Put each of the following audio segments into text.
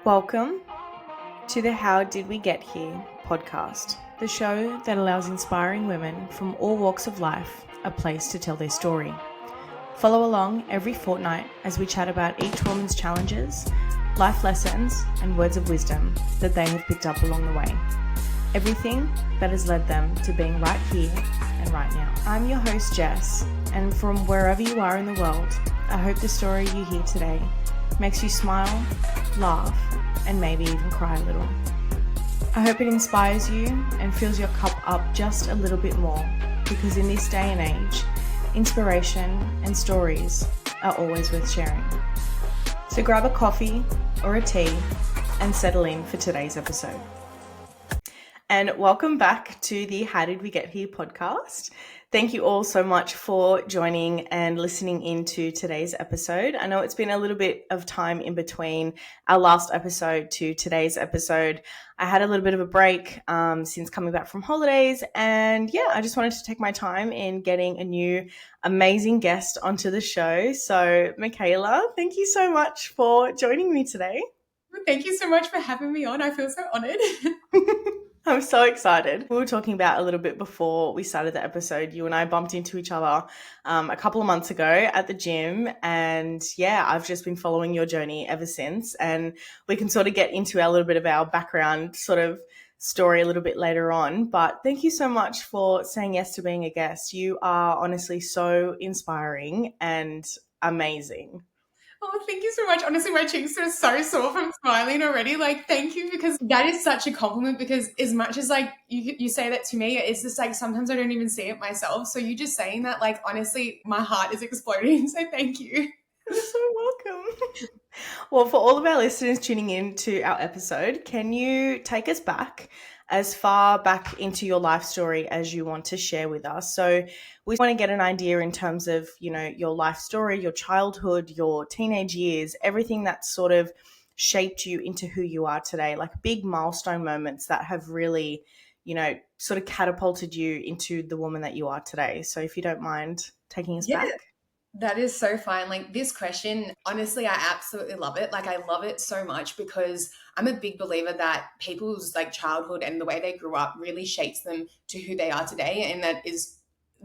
Welcome to the How Did We Get Here podcast, the show that allows inspiring women from all walks of life a place to tell their story. Follow along every fortnight as we chat about each woman's challenges, life lessons, and words of wisdom that they have picked up along the way. Everything that has led them to being right here and right now. I'm your host, Jess, and from wherever you are in the world, I hope the story you hear today makes you smile, laugh, and maybe even cry a little. I hope it inspires you and fills your cup up just a little bit more, because in this day and age, inspiration and stories are always worth sharing. So grab a coffee or a tea and settle in for today's episode. And welcome back to the How Did We Get Here podcast. Thank you all so much for joining and listening into today's episode. I know it's been a little bit of time in between our last episode to today's episode. I had a little bit of a break since coming back from holidays. And yeah, I just wanted to take my time in getting a new amazing guest onto the show. So Mikaela, thank you so much for joining me today. Thank you so much for having me on. I feel so honored. I'm so excited. We were talking about a little bit before we started the episode. You and I bumped into each other a couple of months ago at the gym. And yeah, I've just been following your journey ever since. And we can sort of get into a little bit of our background sort of story a little bit later on. But thank you so much for saying yes to being a guest. You are honestly so inspiring and amazing. Oh, thank you so much. Honestly, my cheeks are so sore from smiling already. Like, thank you, because that is such a compliment, because as much as like you say that to me, it's just like sometimes I don't even see it myself. So you just saying that, like, honestly, my heart is exploding. So thank you. You're so welcome. Well, for all of our listeners tuning in to our episode, can you take us back as far back into your life story as you want to share with us? So we want to get an idea in terms of, you know, your life story, your childhood, your teenage years, everything that sort of shaped you into who you are today, like big milestone moments that have really, you know, sort of catapulted you into the woman that you are today. So if you don't mind taking us back. That is so fine. Like, this question, honestly, I absolutely love it. Like, I love it so much because I'm a big believer that people's like childhood and the way they grew up really shapes them to who they are today. And that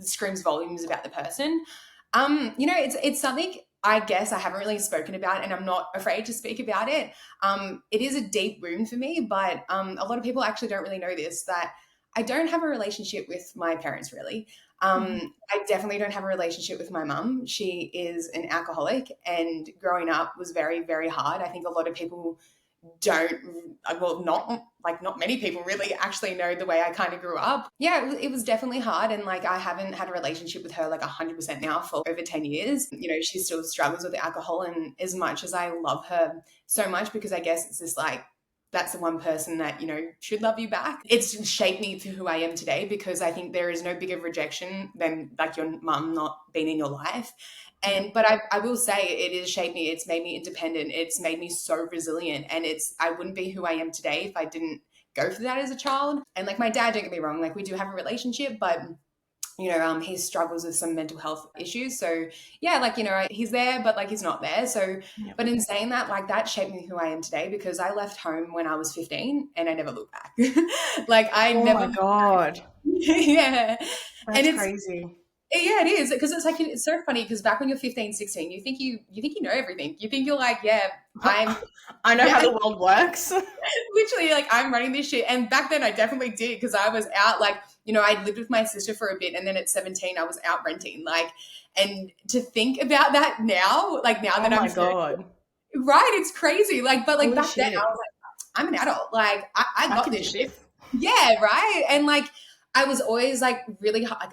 screams volumes about the person. It's something I guess I haven't really spoken about, and I'm not afraid to speak about it. It is a deep wound for me, but a lot of people actually don't really know this, that I don't have a relationship with my parents, really. I definitely don't have a relationship with my mum. She is an alcoholic, and growing up was very, very hard. I think a lot of people not many people really actually know the way I kind of grew up. Yeah, it was definitely hard. And like, I haven't had a relationship with her like 100% now for over 10 years. You know, she still struggles with alcohol. And as much as I love her so much, because I guess it's just like, that's the one person that, you know, should love you back. It's shaped me to who I am today, because I think there is no bigger rejection than like your mum not being in your life. But I will say it has shaped me. It's made me independent. It's made me so resilient. And I wouldn't be who I am today if I didn't go through that as a child. And like, my dad, don't get me wrong, like, we do have a relationship, but you know, he struggles with some mental health issues. So yeah, like, you know, he's there, but like, he's not there. So, But in saying that, like, that shaped me who I am today, because I left home when I was 15 and I never looked back. Like, Oh my God. Yeah. That's crazy. Yeah, it is, because it's like, it's so funny, because back when you're 15, 16, you think you know everything. You think you're like, yeah, I know how the world works. Literally, like, I'm running this shit. And back then I definitely did, because I was out, like, you know, I lived with my sister for a bit, and then at 17 I was out renting. Like, and to think about that now, like, now that I'm 30, God. Right, it's crazy. Like, but like, Holy back then shit. I was like, I'm an adult. Like, I got this shit. This. Yeah, right. And like, I was always like a really hard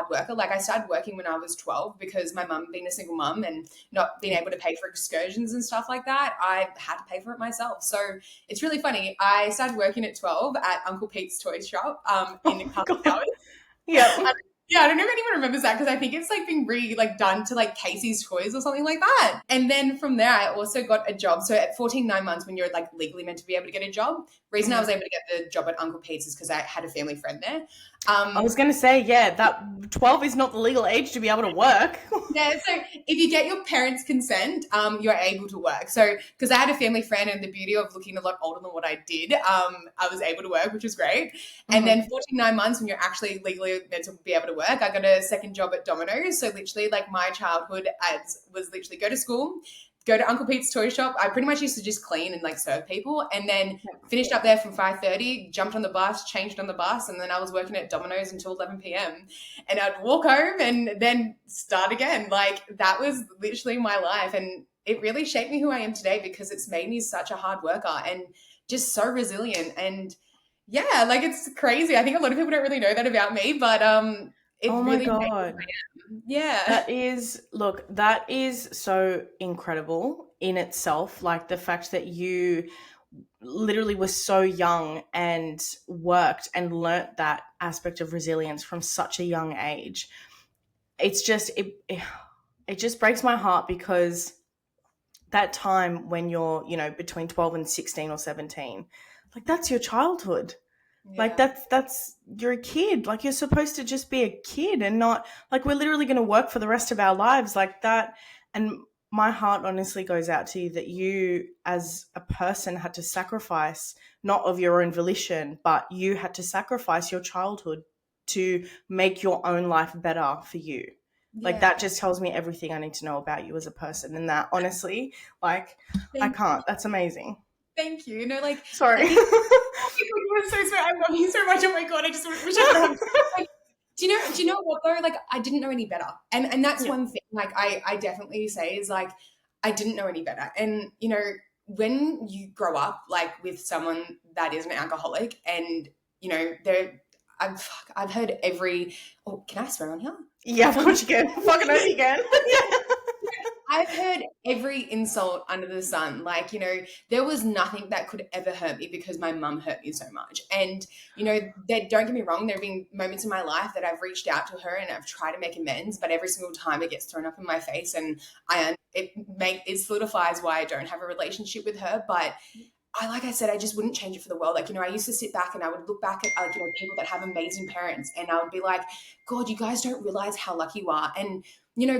worker. Like, I started working when I was 12, because my mum, being a single mum and not being able to pay for excursions and stuff like that, I had to pay for it myself. So it's really funny. I started working at 12 at Uncle Pete's toy shop in the couple hours. Yeah. Yeah, I don't know if anyone remembers that, because I think it's like been done to like Casey's Toys or something like that. And then from there, I also got a job. So at 14, 9 months, when you're like legally meant to be able to get a job, reason I was able to get the job at Uncle Pete's is because I had a family friend there. I was going to say, yeah, that 12 is not the legal age to be able to work. Yeah, so if you get your parents' consent, you're able to work. So, because I had a family friend, and the beauty of looking a lot older than what I did, I was able to work, which was great. And then 49 months, when you're actually legally meant to be able to work, I got a second job at Domino's. So, literally, like my childhood as was literally go to school, go to Uncle Pete's toy shop. I pretty much used to just clean and like serve people, and then finished up there from 5:30, jumped on the bus, changed on the bus, and then I was working at Domino's until 11 p.m. And I'd walk home and then start again. Like that was literally my life, and it really shaped me who I am today because it's made me such a hard worker and just so resilient. And yeah, like it's crazy. I think a lot of people don't really know that about me, but it Oh my really made me who God. I am. Yeah. That is so incredible in itself. Like the fact that you literally were so young and worked and learnt that aspect of resilience from such a young age. It's just, it just breaks my heart because that time when you're, between 12 and 16 or 17, like that's your childhood. Like Yeah. that's you're a kid. Like you're supposed to just be a kid and not like we're literally going to work for the rest of our lives like that. And my heart honestly goes out to you that you as a person had to sacrifice not of your own volition, but you had to sacrifice your childhood to make your own life better for you. Like Yeah. that just tells me everything I need to know about you as a person. And that honestly, like I Thank can't. That's amazing. Thank you. No, like I Sorry. think you were so sweet. I love you so much. Oh my god, I just wish I could have. Like, do you know what though? Like I didn't know any better, and that's Yeah. one thing. Like I definitely say is like I didn't know any better, and when you grow up like with someone that is an alcoholic, and they're I've heard every. Oh, can I swear on here? Yeah, of course you can. Fucking oath you can. Yeah. I've heard every insult under the sun. Like, there was nothing that could ever hurt me because my mum hurt me so much. And, don't get me wrong, there have been moments in my life that I've reached out to her and I've tried to make amends, but every single time it gets thrown up in my face and it solidifies why I don't have a relationship with her. But like I said, I just wouldn't change it for the world. Like, I used to sit back and I would look back at, like, people that have amazing parents and I would be like, God, you guys don't realize how lucky you are. And,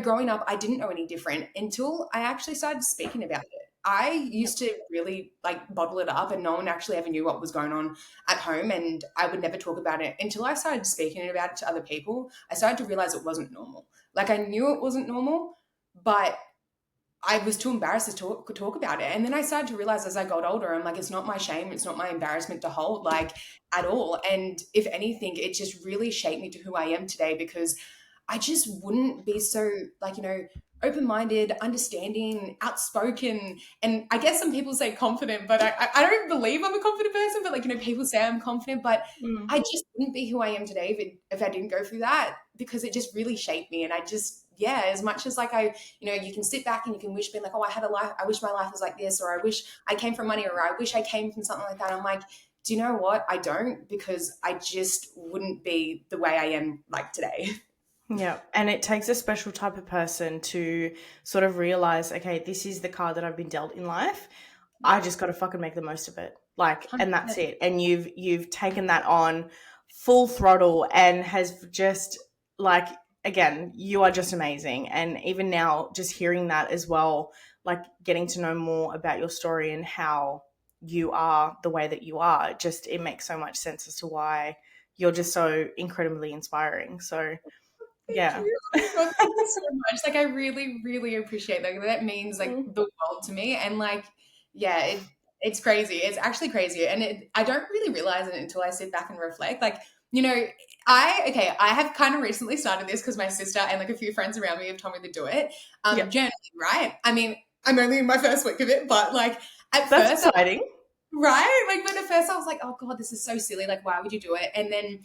growing up, I didn't know any different until I actually started speaking about it. I used to really like bottle it up and no one actually ever knew what was going on at home. And I would never talk about it until I started speaking about it to other people. I started to realize it wasn't normal. Like I knew it wasn't normal, but I was too embarrassed to talk about it. And then I started to realize as I got older, I'm like, it's not my shame. It's not my embarrassment to hold, like, at all. And if anything, it just really shaped me to who I am today because I just wouldn't be so, like, open-minded, understanding, outspoken. And I guess some people say confident, but I don't believe I'm a confident person. But, like, people say I'm confident, but Mm. I just wouldn't be who I am today if I didn't go through that because it just really shaped me. And I just, yeah, as much as like you can sit back and you can wish being like, oh, I had a life, I wish my life was like this, or I wish I came from money, or I wish I came from something like that. I'm like, do you know what? I don't, because I just wouldn't be the way I am like today. Yeah. And it takes a special type of person to sort of realize, okay, this is the card that I've been dealt in life. I just got to fucking make the most of it. Like, and that's 100%. it. And you've taken that on full throttle and has just like, again, you are just amazing. And even now, just hearing that as well, like getting to know more about your story and how you are the way that you are, just it makes so much sense as to why you're just so incredibly inspiring. So Thank yeah. you. Oh my God, thank you so much. Like, I really, really appreciate that. That means like Mm. the world to me. And like, yeah, it's crazy. It's actually crazy. And I don't really realize it until I sit back and reflect. Like, I have kind of recently started this because my sister and like a few friends around me have told me to do it. Yeah. Journaling, right? I mean, I'm only in my first week of it, but like at That's first exciting. right? Like when at first I was like, oh God, this is so silly. Like, why would you do it? And then,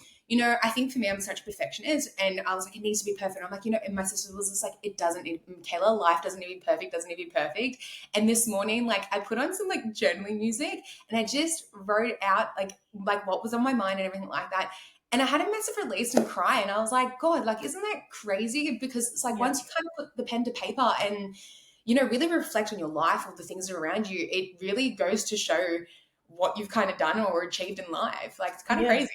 I think for me, I'm such a perfectionist and I was like, it needs to be perfect. I'm like, and my sister was just like, it doesn't need, Mikaela, life doesn't need to be perfect, doesn't need to be perfect. And this morning, like I put on some like journaling music and I just wrote out like what was on my mind and everything like that. And I had a massive release and cry. And I was like, God, like, isn't that crazy? Because it's like Yeah. once you kind of put the pen to paper and, really reflect on your life or the things that are around you, it really goes to show what you've kind of done or achieved in life. Like it's kind of Yeah. crazy.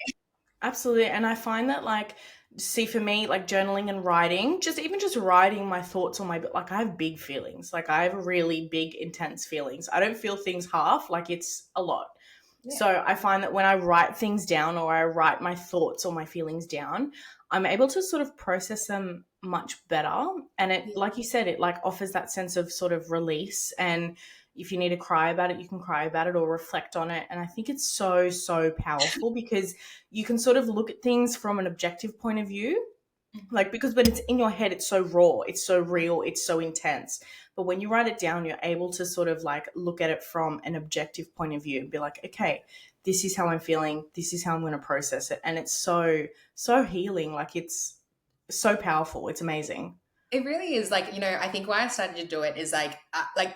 Absolutely. And I find that like, see, for me, like journaling and writing, just writing my thoughts on like I have big feelings. Like I have really big, intense feelings. I don't feel things half, like it's a lot. Yeah. So I find that when I write things down or I write my thoughts or my feelings down, I'm able to sort of process them much better. And it, Yeah. like you said, it like offers that sense of sort of release. And if you need to cry about it, you can cry about it or reflect on it. And I think it's so, so powerful because you can sort of look at things from an objective point of view. Mhm. Like, because when it's in your head, it's so raw, it's so real, it's so intense. But when you write it down, you're able to sort of like look at it from an objective point of view and be like, okay, this is how I'm feeling, this is how I'm going to process it. And it's so, so healing. Like, it's so powerful. It's amazing. It really is like, I think why I started to do it is like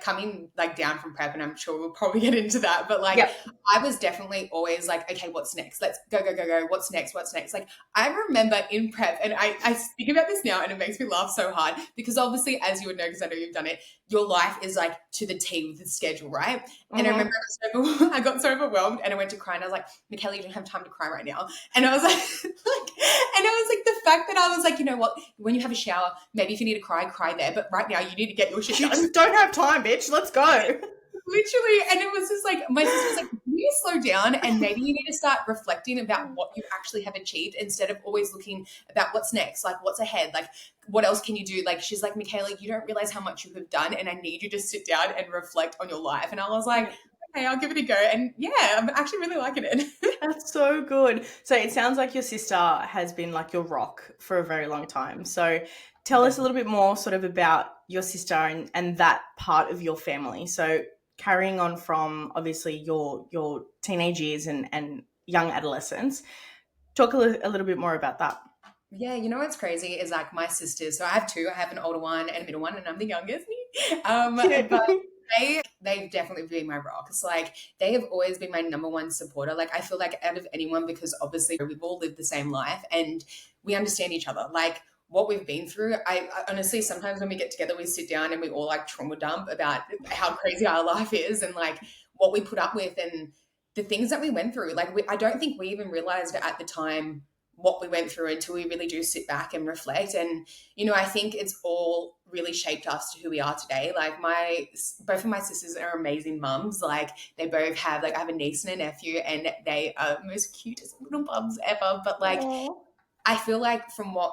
coming like down from prep, and I'm sure we'll probably get into that. But like, Yep. I was definitely always like, okay, what's next? Let's go, go, go, go. What's next? What's next? Like, I remember in prep, and I speak about this now and it makes me laugh so hard because obviously, as you would know, because I know you've done it, your life is like to the T with the schedule, right? And I remember I got so overwhelmed and I went to cry and I was like, Mikaela, you don't have time to cry right now. And I was like, and I was like, the fact that I was like, you know what, when you have a shower, maybe if you need to cry, cry there. But right now you need to get your shit You done. just don't have time, bitch. Let's go. Literally. And it was just like, my sister was like, you need to slow down and maybe you need to start reflecting about what you actually have achieved instead of always looking about what's next, like what's ahead, like what else can you do? Like, she's like, Mikaela, you don't realize how much you have done and I need you to sit down and reflect on your life. And I was like, okay, I'll give it a go. And yeah, I'm actually really liking it. That's so good. So it sounds like your sister has been like your rock for a very long time. So tell us a little bit more sort of about your sister and that part of your family. So carrying on from obviously your teenage years and young adolescence, talk a little bit more about that. Yeah, you know what's crazy is like my sisters. So I have two. I have an older one and a middle one, and I'm the youngest. Cute. But they've definitely been my rock. It's like they have always been my number one supporter. Like I feel like out of anyone, because obviously we've all lived the same life and we understand each other. Like what we've been through. I honestly sometimes when we get together, we sit down and we all like trauma dump about how crazy our life is and like what we put up with and the things that we went through. Like I don't think we even realized at the time what we went through until we really do sit back and reflect. And, I think it's all really shaped us to who we are today. Like both of my sisters are amazing mums. Like they both have, like I have a niece and a nephew and they are the most cutest little bums ever. But like, Aw. I feel like from what,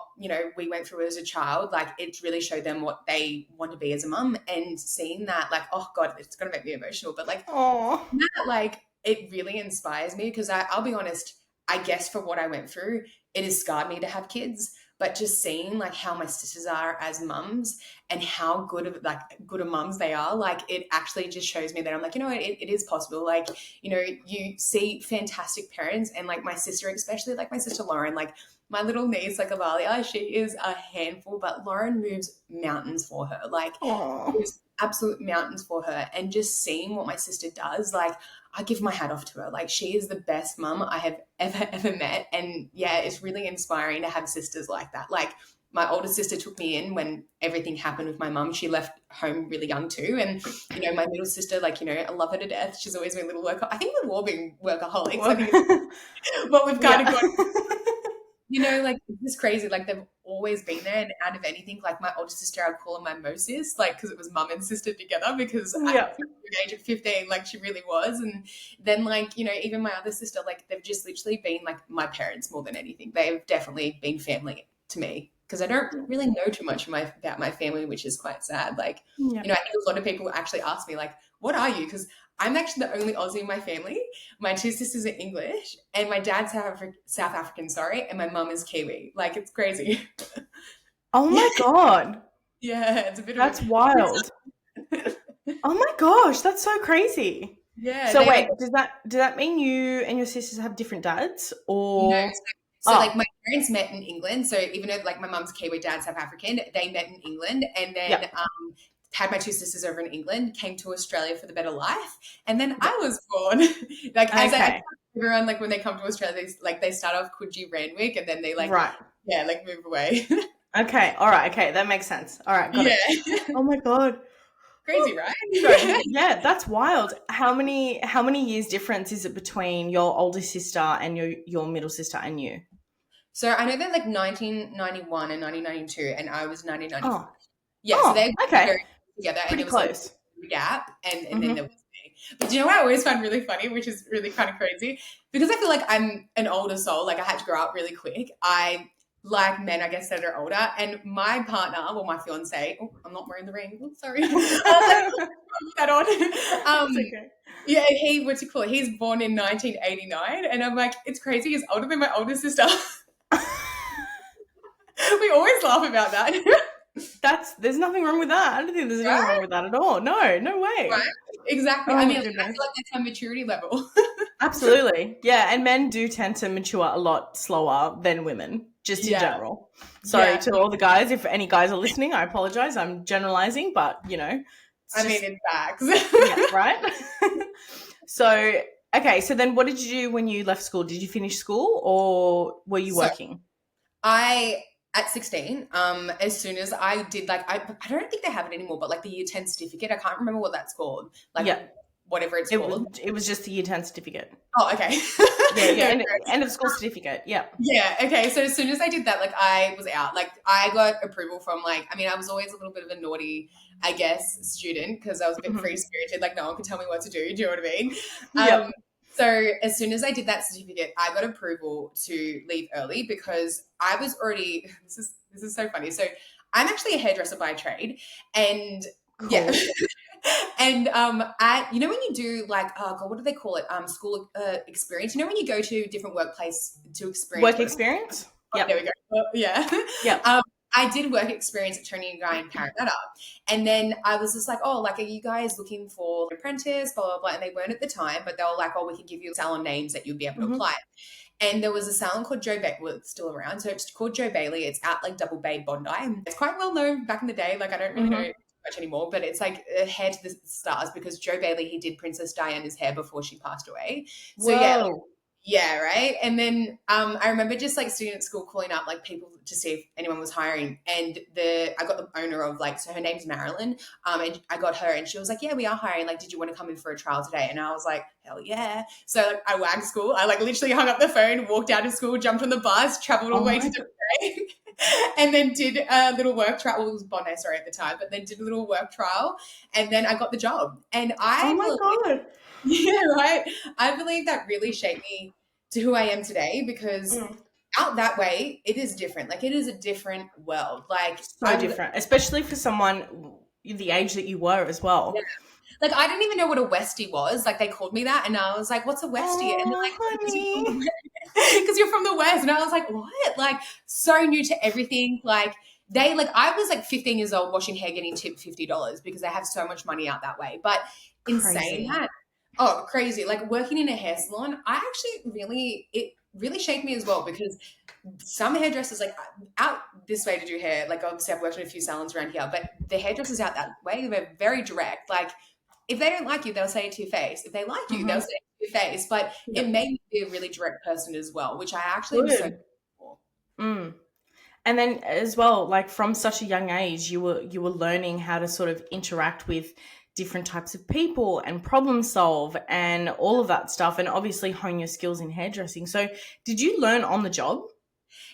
we went through as a child, like it really showed them what they want to be as a mum and seeing that like, oh God, it's going to make me emotional. But like, Aw. that, like, it really inspires me because I'll be honest, I guess for what I went through, it has scarred me to have kids. But just seeing like how my sisters are as mums and how good of mums they are, like it actually just shows me that I'm like, it is possible. Like, you see fantastic parents and like my sister, especially like my sister Lauren, like my little niece, like Avalia, she is a handful, but Lauren moves mountains for her. Like Aw. moves absolute mountains for her. And just seeing what my sister does, like I give my hat off to her. Like she is the best mum I have ever met. And yeah, it's really inspiring to have sisters like that. Like my older sister took me in when everything happened with my mum. She left home really young too. And, my middle sister, like, I love her to death. She's always been a little I think we've all been workaholics. I think it's what we've kind of got. Like it's just crazy. Like they've always been there, and out of anything, like my older sister, I'd call her my Moses, like because it was mum and sister together. Because Yeah. at the age of 15, like she really was, and then like even my other sister, like they've just literally been like my parents more than anything. They've definitely been family to me because I don't really know too much about my family, which is quite sad. Like Yeah. I think a lot of people actually ask me like, "What are you?" Because I'm actually the only Aussie in my family. My two sisters are English, and my dad's South African, sorry, and my mum is Kiwi. Like, it's crazy. Oh my God. Yeah, it's a bit That's of wild. Oh my gosh, that's so crazy. yeah. So They wait, like does that mean you and your sisters have different dads no, or like oh, my parents met in England. So even though like my mum's Kiwi, dad's South African, they met in England, and then yeah, had my two sisters over in England, came to Australia for the better life, and then yeah. I was born. Like as Okay. everyone, like when they come to Australia, they start off Coogee Randwick, and then they like Right. like move away. Okay. All right. Okay, that makes sense. All right, got Yeah. it. Oh my God. Crazy, right? So yeah, that's wild. How many years difference is it between your older sister and your middle sister and you? So I know they're like 1991 and 1992, and I was 1995. Oh, Yeah, so oh, they were okay, very together, and pretty there was like close. a gap, and then there Hmm. was me. But do you know what I always find really funny, which is really kind of crazy? Because I feel like I'm an older soul, like I had to grow up really quick. I like men, I guess, that are older. And my partner, well, my fiance, oh, I'm not wearing the ring. Oh, sorry. Let's put that on. It's Um, okay. yeah, what's it called? He's born in 1989. And I'm like, it's crazy. He's older than my older sister. We always laugh about that. There's nothing wrong with that. I don't think there's anything wrong Right? with that at all. No, no Right? way. Exactly. Oh I my mean, like, I goodness. feel like that's my maturity level. Absolutely. Yeah, and men do tend to mature a lot slower than women, just in Yeah. general. Sorry Yeah. to all the guys. If any guys are listening, I apologize. I'm generalizing, but it's I just, mean, in facts. yeah, right? So, okay, so then what did you do when you left school? Did you finish school or were you So working? I at 16, as soon as I did like I don't think they have it anymore, but like the year 10 certificate, I can't remember what that's called. Like Yeah, whatever it's it was called. it was just the year 10 certificate. Oh, okay. Yeah, yeah, No, end of school certificate. Yeah. yeah, okay. So as soon as I did that, like I was out. Like I got approval from like I mean, I was always a little bit of a naughty, I guess, student because I was a bit Mhm. free spirited, like no one could tell me what to do. Do you know what I mean? Yep. So as soon as I did that certificate, I got approval to leave early because I was already this is so funny. So I'm actually a hairdresser by trade, and yeah. Cool. And at when you do like oh god, what do they call it? School experience. You know when you go to different workplace to experience Work what it's experience? oh, there Yep. we go. Yeah. Yep. um, I did work experience at Tony and Guy in Parramatta. And then I was just like, oh, like, are you guys looking for an apprentice? Blah, blah, blah. And they weren't at the time, but they were like, oh, we can give you salon names that you'll be able to Hmm. apply. And there was a salon called Joe Bailey, well, it's still around. So it's called Joe Bailey. It's out like Double Bay, Bondi. It's quite well known back in the day. Like, I don't really know Hmm. much anymore, but it's like a hair to the stars because Joe Bailey, he did Princess Diana's hair before she passed away. So yeah, Whoa. yeah, right. And then I remember just like sitting at school calling up like people to see if anyone was hiring. And I got the owner of like so her name's Marilyn. And I got her and she was like, yeah, we are hiring. Like, did you want to come in for a trial today? And I was like, hell yeah. So like I wagged school. I like literally hung up the phone, walked out of school, jumped on the bus, traveled all Oh the way my to god. Dubai, and then did a little work trial. Well, it was Bondi, sorry, at the time, but then did a little work trial and then I got the job. And Oh I my believe, god. yeah, right. I believe that really shaped me to who I am today because Mm. out that way, it is different. Like it is a different world. Like So different, especially for someone the age that you were as yeah. well. Like I didn't even know what a Westie was. Like they called me that, and I was like, "What's a Westie?" And they're Oh, like, "Because you're from the honey. West." Because you're from the West, and I was like, "What?" Like so new to everything. Like I was like 15 years old, washing hair, getting tipped $50 because they have so much money out that way. But in saying Crazy. that, oh, crazy! Like working in a hair salon, I actually it really shaped me as well because some hairdressers like out this way to do hair. Like obviously, I've worked in a few salons around here, but the hairdressers out that way, they're very direct. Like if they don't like you, they'll say it to your face. If they like you, they'll Hmm. say it to your face. But it Yep. made me be a really direct person as well, which I actually am so Good. grateful for. Mm. And then as well, like from such a young age, you were learning how to sort of interact with different types of people and problem solve and all of that stuff, and obviously hone your skills in hairdressing. So, did you learn on the job?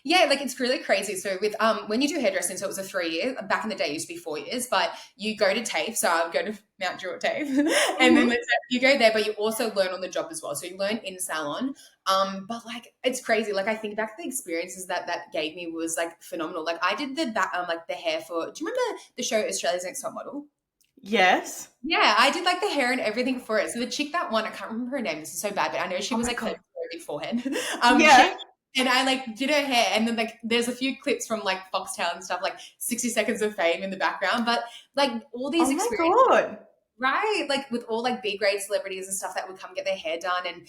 Yeah, like it's really crazy. So with when you do hairdressing, so it was a 3 year. Back in the day, it used to be 4 years, but you go to TAFE. So I would go to Mount Druitt TAFE, and then Hmm. you go there, but you also learn on the job as well. So you learn in salon. But like it's crazy. Like I think back to the experiences that gave me was like phenomenal. Like I did like the hair for. Do you remember the show Australia's Next Top Model? Yes. Yeah, I did like the hair and everything for it. So the chick that won, I can't remember her name. This is so bad, but I know she Oh was my like famous god. for her big forehead. Yeah. And I like did her hair, and then like there's a few clips from like Foxtel and stuff, like 60 Seconds of Fame in the background. But like all these Oh my experiences, god. right? Like with all like B grade celebrities and stuff that would come get their hair done, and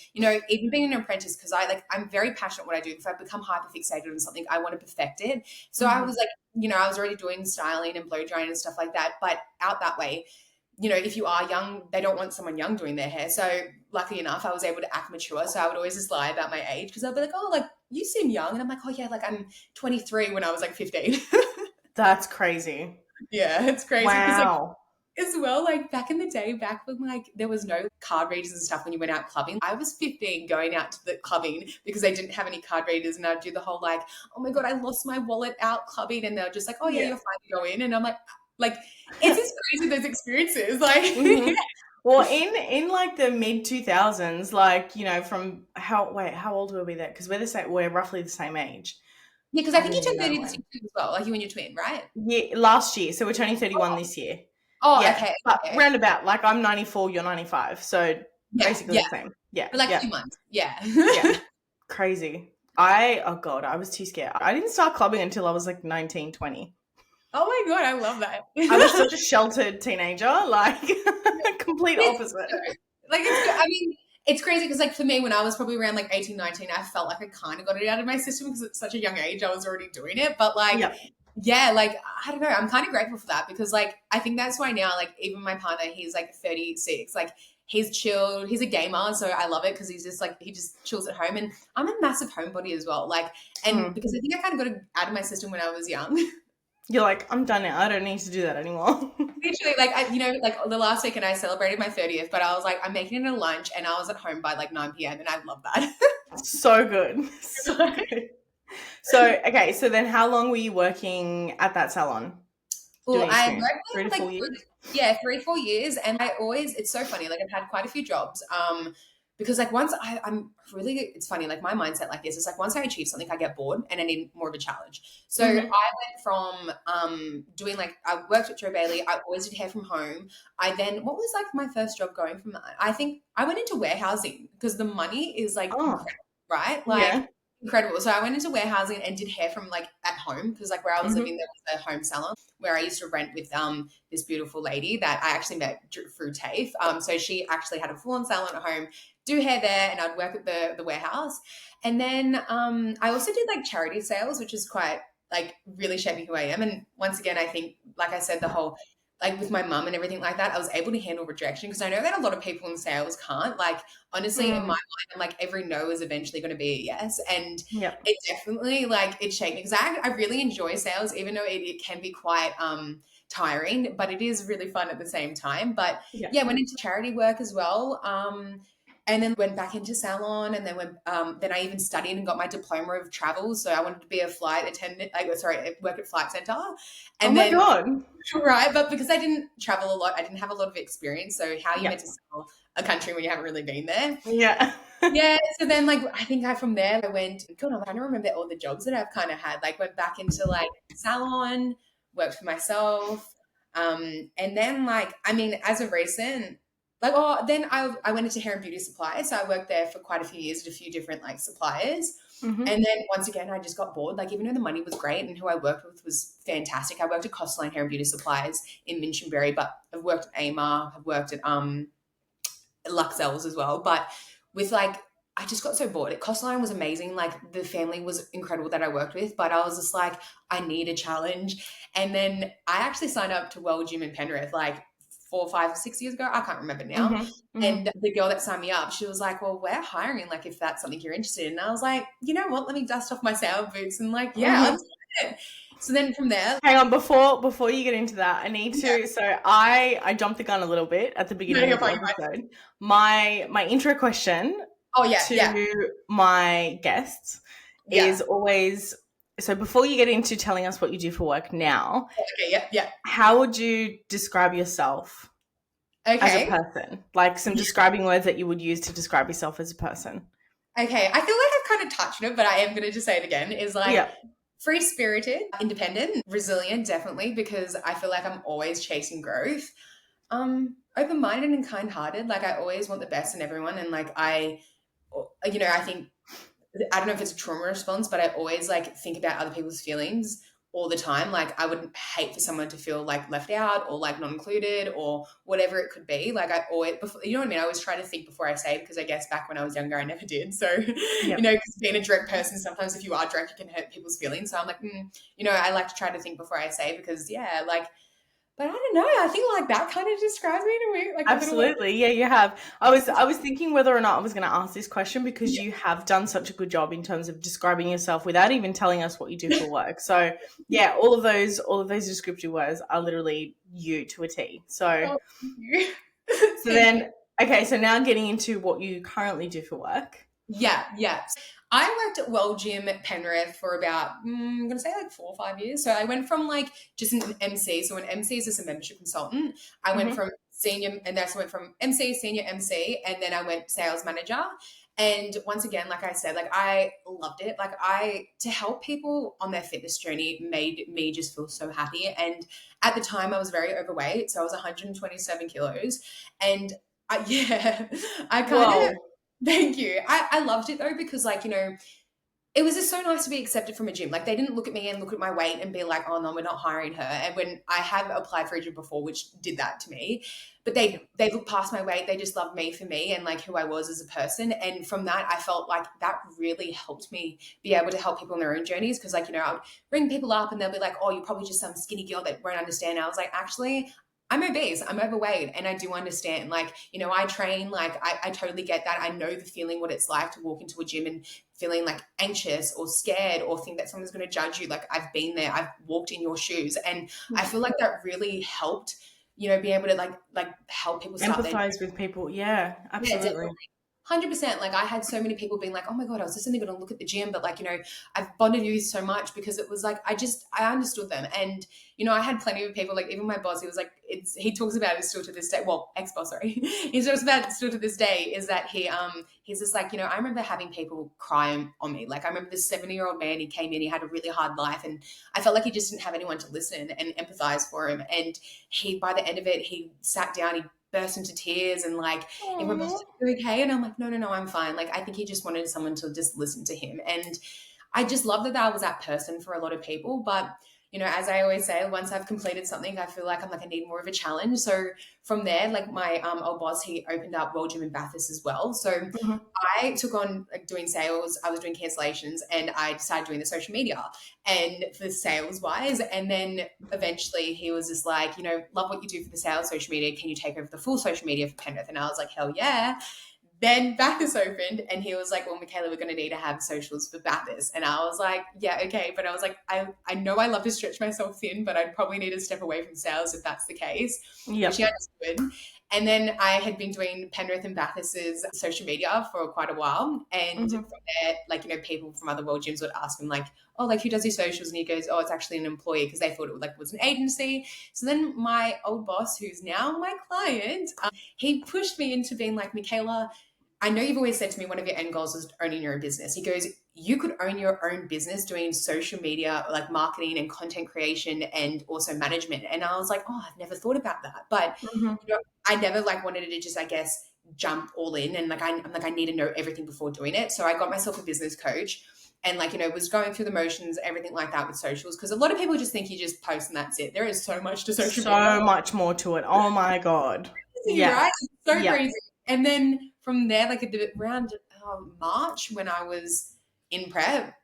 even being an apprentice because I'm very passionate what I do. If I become hyper fixated on something, I want to perfect it. So I Hmm. was like, I was already doing styling and blow drying and stuff like that, but out that way if you are young, they don't want someone young doing their hair. So luckily enough, I was able to act mature. So I would always just lie about my age because I'd be like, oh, like you seem young. And I'm like, oh yeah, like I'm 23 when I was like 15. That's crazy. Yeah, it's crazy because like Wow. as well, like back in the day, back when like there was no card readers and stuff when you went out clubbing. I was 15 going out to the clubbing because they didn't have any card readers, and I'd do the whole like, oh my God, I lost my wallet out clubbing, and they're just like, oh yeah, you're fine to go in. And I'm like it's just crazy those experiences. Like Mm-hmm. Well, in like the mid 2000s, like, you know, from how old were we there? Because we're roughly the same age. yeah, because I I think don't you even turned know 30 this when. year as well, like you and your twin, right? Yeah, last year. So we're turning 31 this year. Oh, Yeah. okay, But okay. roundabout, like I'm 94, you're 95. So Yeah, basically yeah. the same. Yeah. For like a Yeah. few months. Yeah. Yeah. Crazy. Oh God, I was too scared. I didn't start clubbing until I was like 19, 20. Oh my God, I love that. I was such a sheltered teenager, like complete It's opposite. good. Like, it's good. I mean, it's crazy because, like, for me, when I was probably around like 18, 19, I felt like I kind of got it out of my system because at such a young age, I was already doing it. But, like, Yeah. yeah, like, I don't know. I'm kind of grateful for that because, like, I think that's why now, like, even my partner, he's like 36. Like, he's chilled. He's a gamer. So I love it because he's just like, he just chills at home. And I'm a massive homebody as well. Like, and because I think I kind of got it out of my system when I was young. You're like, I'm done now. I don't need to do that anymore. Literally, like, like the last weekend I celebrated my 30th, but I was like, I'm making it a lunch and I was at home by like 9 p.m. and I love that. So good. So good. So, okay. So then how long were you working at that salon? Well, Doing I experience? worked 3 to there 4 like, years? yeah, 3, 4 years. And it's so funny. Like, I've had quite a few jobs. Because like once I'm really, it's funny, like my mindset like this is like once I achieve something, I get bored and I need more of a challenge. So I went from doing like, I worked at Joe Bailey, I always did hair from home. What was like my first job going from that? I think I went into warehousing because the money is like Oh, incredible, right? Like yeah. incredible. So I went into warehousing and did hair from like at home because like where I was Mhm. living there was a home salon where I used to rent with this beautiful lady that I actually met through TAFE. So she actually had a full-on salon at home, do hair there, and I'd work at the warehouse. And then I also did like charity sales, which is quite like really shaping who I am. And once again, I think, like I said, the whole like with my mum and everything like that, I was able to handle rejection because I know that a lot of people in sales can't. Like honestly, in my mind, I'm like every no is eventually going to be a yes, and Yep. it definitely like it shaped me because I really enjoy sales, even though it can be quite tiring, but it is really fun at the same time. But Yeah. yeah, went into charity work as well. And then went back into salon, and then I even studied and got my diploma of travel. So I wanted to be a flight attendant, work at Flight Centre. Oh And my then God. right, but because I didn't travel a lot, I didn't have a lot of experience. So how are you Yeah. meant to sell a country when you haven't really been there? Yeah. Yeah. So then, like, I think from there I went. God, I'm trying to remember all the jobs that I've kind of had. Like, went back into like salon, worked for myself, and then like, I mean, as of recent, like, then I went into hair and beauty supply. So I worked there for quite a few years at a few different like suppliers. Mhm. And then once again, I just got bored. Like, even though the money was great and who I worked with was fantastic, I worked at Coastline Hair and Beauty Supplies in Minchinbury, but I've worked at Amar, I've worked at Luxells as well. But with like, I just got so bored. Coastline was amazing. Like, the family was incredible that I worked with, but I was just like, I need a challenge. And then I actually signed up to World Gym in Penrith like 4, 5, 6 years ago. I can't remember now. Mhm. Mhm. And the girl that signed me up, she was like, well, we're hiring, like, if that's something you're interested in. And I was like, you know what? Let me dust off my sail boots and like, yeah, Mhm. let's do it. So then from there, Hang on, before you get into that, I need to. So I jumped the gun a little bit at the no, beginning you're of the fine, you're fine. episode. My intro question Oh yeah, yeah, to my guests yeah. is always, so before you get into telling us what you do for work now, Okay, yeah, yeah. how would you describe yourself as a Okay. person? Like some describing words that you would use to describe yourself as a person. Okay. I feel like I've kind of touched on it, but I am going to just say it again is like Yeah. free spirited, independent, resilient, definitely, because I feel like I'm always chasing growth. Open minded and kind hearted. Like, I always want the best in everyone. And like, I think, I don't know if it's a trauma response, but I always like think about other people's feelings all the time. Like, I would hate for someone to feel like left out or like not included or whatever it could be. Like, I always, you know what I mean? I always try to think before I say it because I guess back when I was younger, I never did. So, Yeah. because being a direct person, sometimes if you are direct, it can hurt people's feelings. So I'm like, I like to try to think before I say because yeah, like, but I don't know. I think like that kind of describes me in a way, like a little. Absolutely. Yeah, you have. I was thinking whether or not I was going to ask this question because you have done such a good job in terms of describing yourself without even telling us what you do for work. So, yeah, all of those descriptive words are literally you to a T. So, Oh, thank you. so then, okay, so now getting into what you currently do for work. Yeah. I worked at Well Gym at Penrith for about, I'm going to say like 4 or 5 years. So I went from like just an MC. So an MC is just a membership consultant. I went from senior, and that's went from MC, senior MC, and then I went sales manager. And once again, like I said, like I loved it. Like to help people on their fitness journey made me just feel so happy. And at the time I was very overweight. So I was 127 kilos. And yeah, I kind of, Whoa. thank you. I loved it though, because like, it was just so nice to be accepted from a gym. Like they didn't look at me and look at my weight and be like, oh no, we're not hiring her. And when I have applied for a gym before, which did that to me, but they looked past my weight. They just loved me for me and like who I was as a person. And from that, I felt like that really helped me be able to help people in their own journeys. Cause like, I would ring people up and they'll be like, oh, you're probably just some skinny girl that won't understand. And I was like, actually, I'm obese, I'm overweight, and I do understand. Like, I train, like, I totally get that. I know the feeling, what it's like to walk into a gym and feeling like anxious or scared or think that someone's going to judge you. Like, I've been there, I've walked in your shoes. And I feel like that really helped, be able to like help people start their Empathize with people. Yeah, yeah, absolutely. definitely. 100%. Like I had so many people being like, oh my God, I was just only going to look at the gym. But like, I've bonded with you so much because it was like, I understood them. And, I had plenty of people, like even my boss, he was like, he talks about it still to this day. Well, ex-boss, sorry. He talks about it still to this day is that he's just like, I remember having people cry on me. Like I remember this 70-year-old man, he came in, he had a really hard life. And I felt like he just didn't have anyone to listen and empathize for him. And by the end of it, he sat down, he burst into tears and like everyone was like, "You okay?" And I'm like, no, I'm fine. Like I think he just wanted someone to just listen to him. And I just love that I was that person for a lot of people. But as I always say, once I've completed something, I feel like I need more of a challenge. So from there, like my old boss, he opened up World Gym in Bathurst as well. So Mm-hmm. I took on like doing sales. I was doing cancellations, and I decided doing the social media and for sales wise. And then eventually he was just like, love what you do for the sales social media. Can you take over the full social media for Penrith? And I was like, hell yeah. Then Bathurst opened and he was like, well, Mikaela, we're going to need to have socials for Bathurst. And I was like, yeah, okay. But I was like, I know I love to stretch myself thin, but I'd probably need to step away from sales if that's the case, Yep. which he understood. And then I had been doing Penrith and Bathurst's social media for quite a while. And from there, like, people from other world gyms would ask him like, oh, like who does your socials? And he goes, oh, it's actually an employee, because they thought it was an agency. So then my old boss, who's now my client, he pushed me into being like, Mikaela, I know you've always said to me one of your end goals is owning your own business. He goes, you could own your own business doing social media, like marketing and content creation and also management. And I was like, oh, I've never thought about that. But I never like wanted to just, I guess, jump all in. And like, I'm like, I need to know everything before doing it. So I got myself a business coach and like, was going through the motions, everything like that with socials. Because a lot of people just think you just post and that's it. There is so much to social media. So much more to it. Oh my God. Crazy, Yeah. right? It's so Yeah. crazy. And then from there, like around March when I was in prep,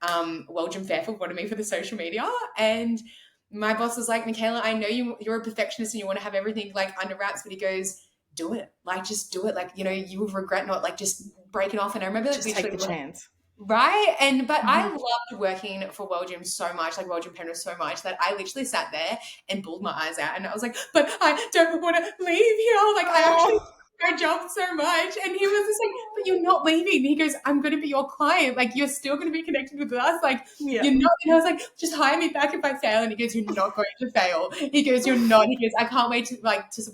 Well Gym Fairfield wanted me for the social media. And my boss was like, Mikaela, I know you're a perfectionist and you want to have everything like under wraps, but he goes, do it. Like, just do it. Like, you will regret not, like, just break it off. And I remember Just take the chance. right. But I loved working for World Gym so much, like World Gym Penrith so much, that I literally sat there and bawled my eyes out. And I was like, but I don't want to leave here. Like, I actually my job so much. And he was just like, but you're not leaving. He goes, I'm going to be your client. Like, you're still going to be connected with us. Like, you're not. And I was like, just hire me back if I fail. And he goes, you're not going to fail. He goes, you're not. He goes, I can't wait to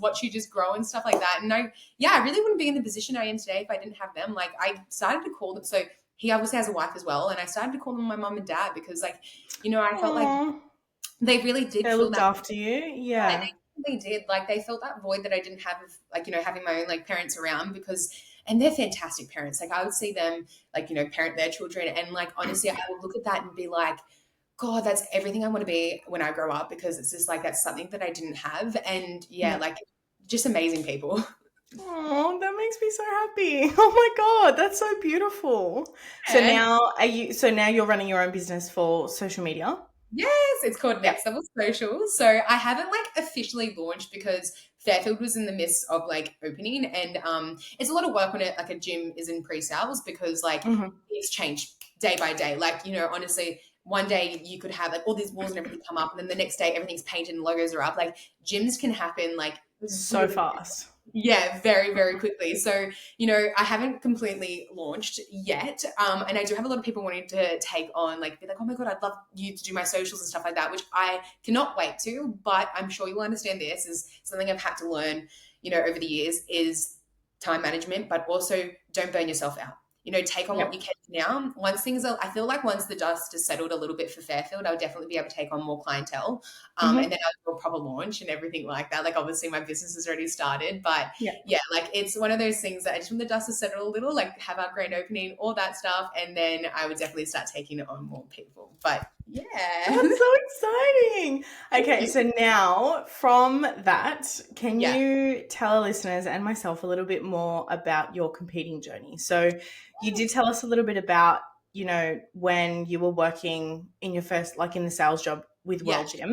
watch you just grow and stuff like that. And I really wouldn't be in the position I am today if I didn't have them. Like, I started to call them. So he obviously has a wife as well. And I started to call them my mom and dad because, like, I felt like they really did feel looked after you. Yeah. They did. Like, they felt that void that I didn't have of, like, having my own, like, parents around and they're fantastic parents. Like, I would see them, like, parent their children. And, like, honestly, I would look at that and be like, God, that's everything I want to be when I grow up, because it's just, like, that's something that I didn't have. And, like, just amazing people. Oh, that makes me so happy. Oh my God, that's so beautiful. Yeah. So now you're running your own business for social media? Yes, it's called Next Level Socials. So I haven't like officially launched because Fairfield was in the midst of like opening, and it's a lot of work when a gym is in pre-sales because like it's changed day by day. Like, honestly, one day you could have like all these walls and everything come up, and then the next day everything's painted and logos are up. Like gyms can happen like So fast. yeah, very, very quickly. So, I haven't completely launched yet. And I do have a lot of people wanting to take on, like, be like, oh my God, I'd love you to do my socials and stuff like that, which I cannot wait to. But I'm sure you'll understand this is something I've had to learn, over the years is time management, but also don't burn yourself out. Take on what you can now. I feel like once the dust has settled a little bit for Fairfield, I'll definitely be able to take on more clientele. And then I'll do a proper launch and everything like that. Like obviously my business has already started, but yeah, like it's one of those things that just when the dust has settled a little, like have our grand opening, all that stuff. And then I would definitely start taking it on more people. But yeah. That's so exciting. Okay, so now from that, can you tell our listeners and myself a little bit more about your competing journey? So you did tell us a little bit about, when you were working in your first, like in the sales job with World Gym,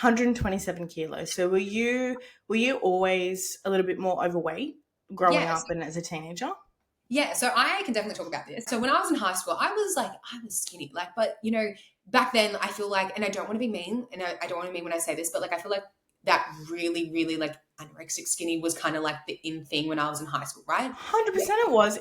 127 kilos. So were you always a little bit more overweight growing up and as a teenager? Yeah, so I can definitely talk about this. So when I was in high school, I was skinny, but back then I feel like, and I don't want to be mean, and I don't want to be mean when I say this, but like I feel like that really, really like anorexic skinny was kind of like the in thing when I was in high school, right? 100%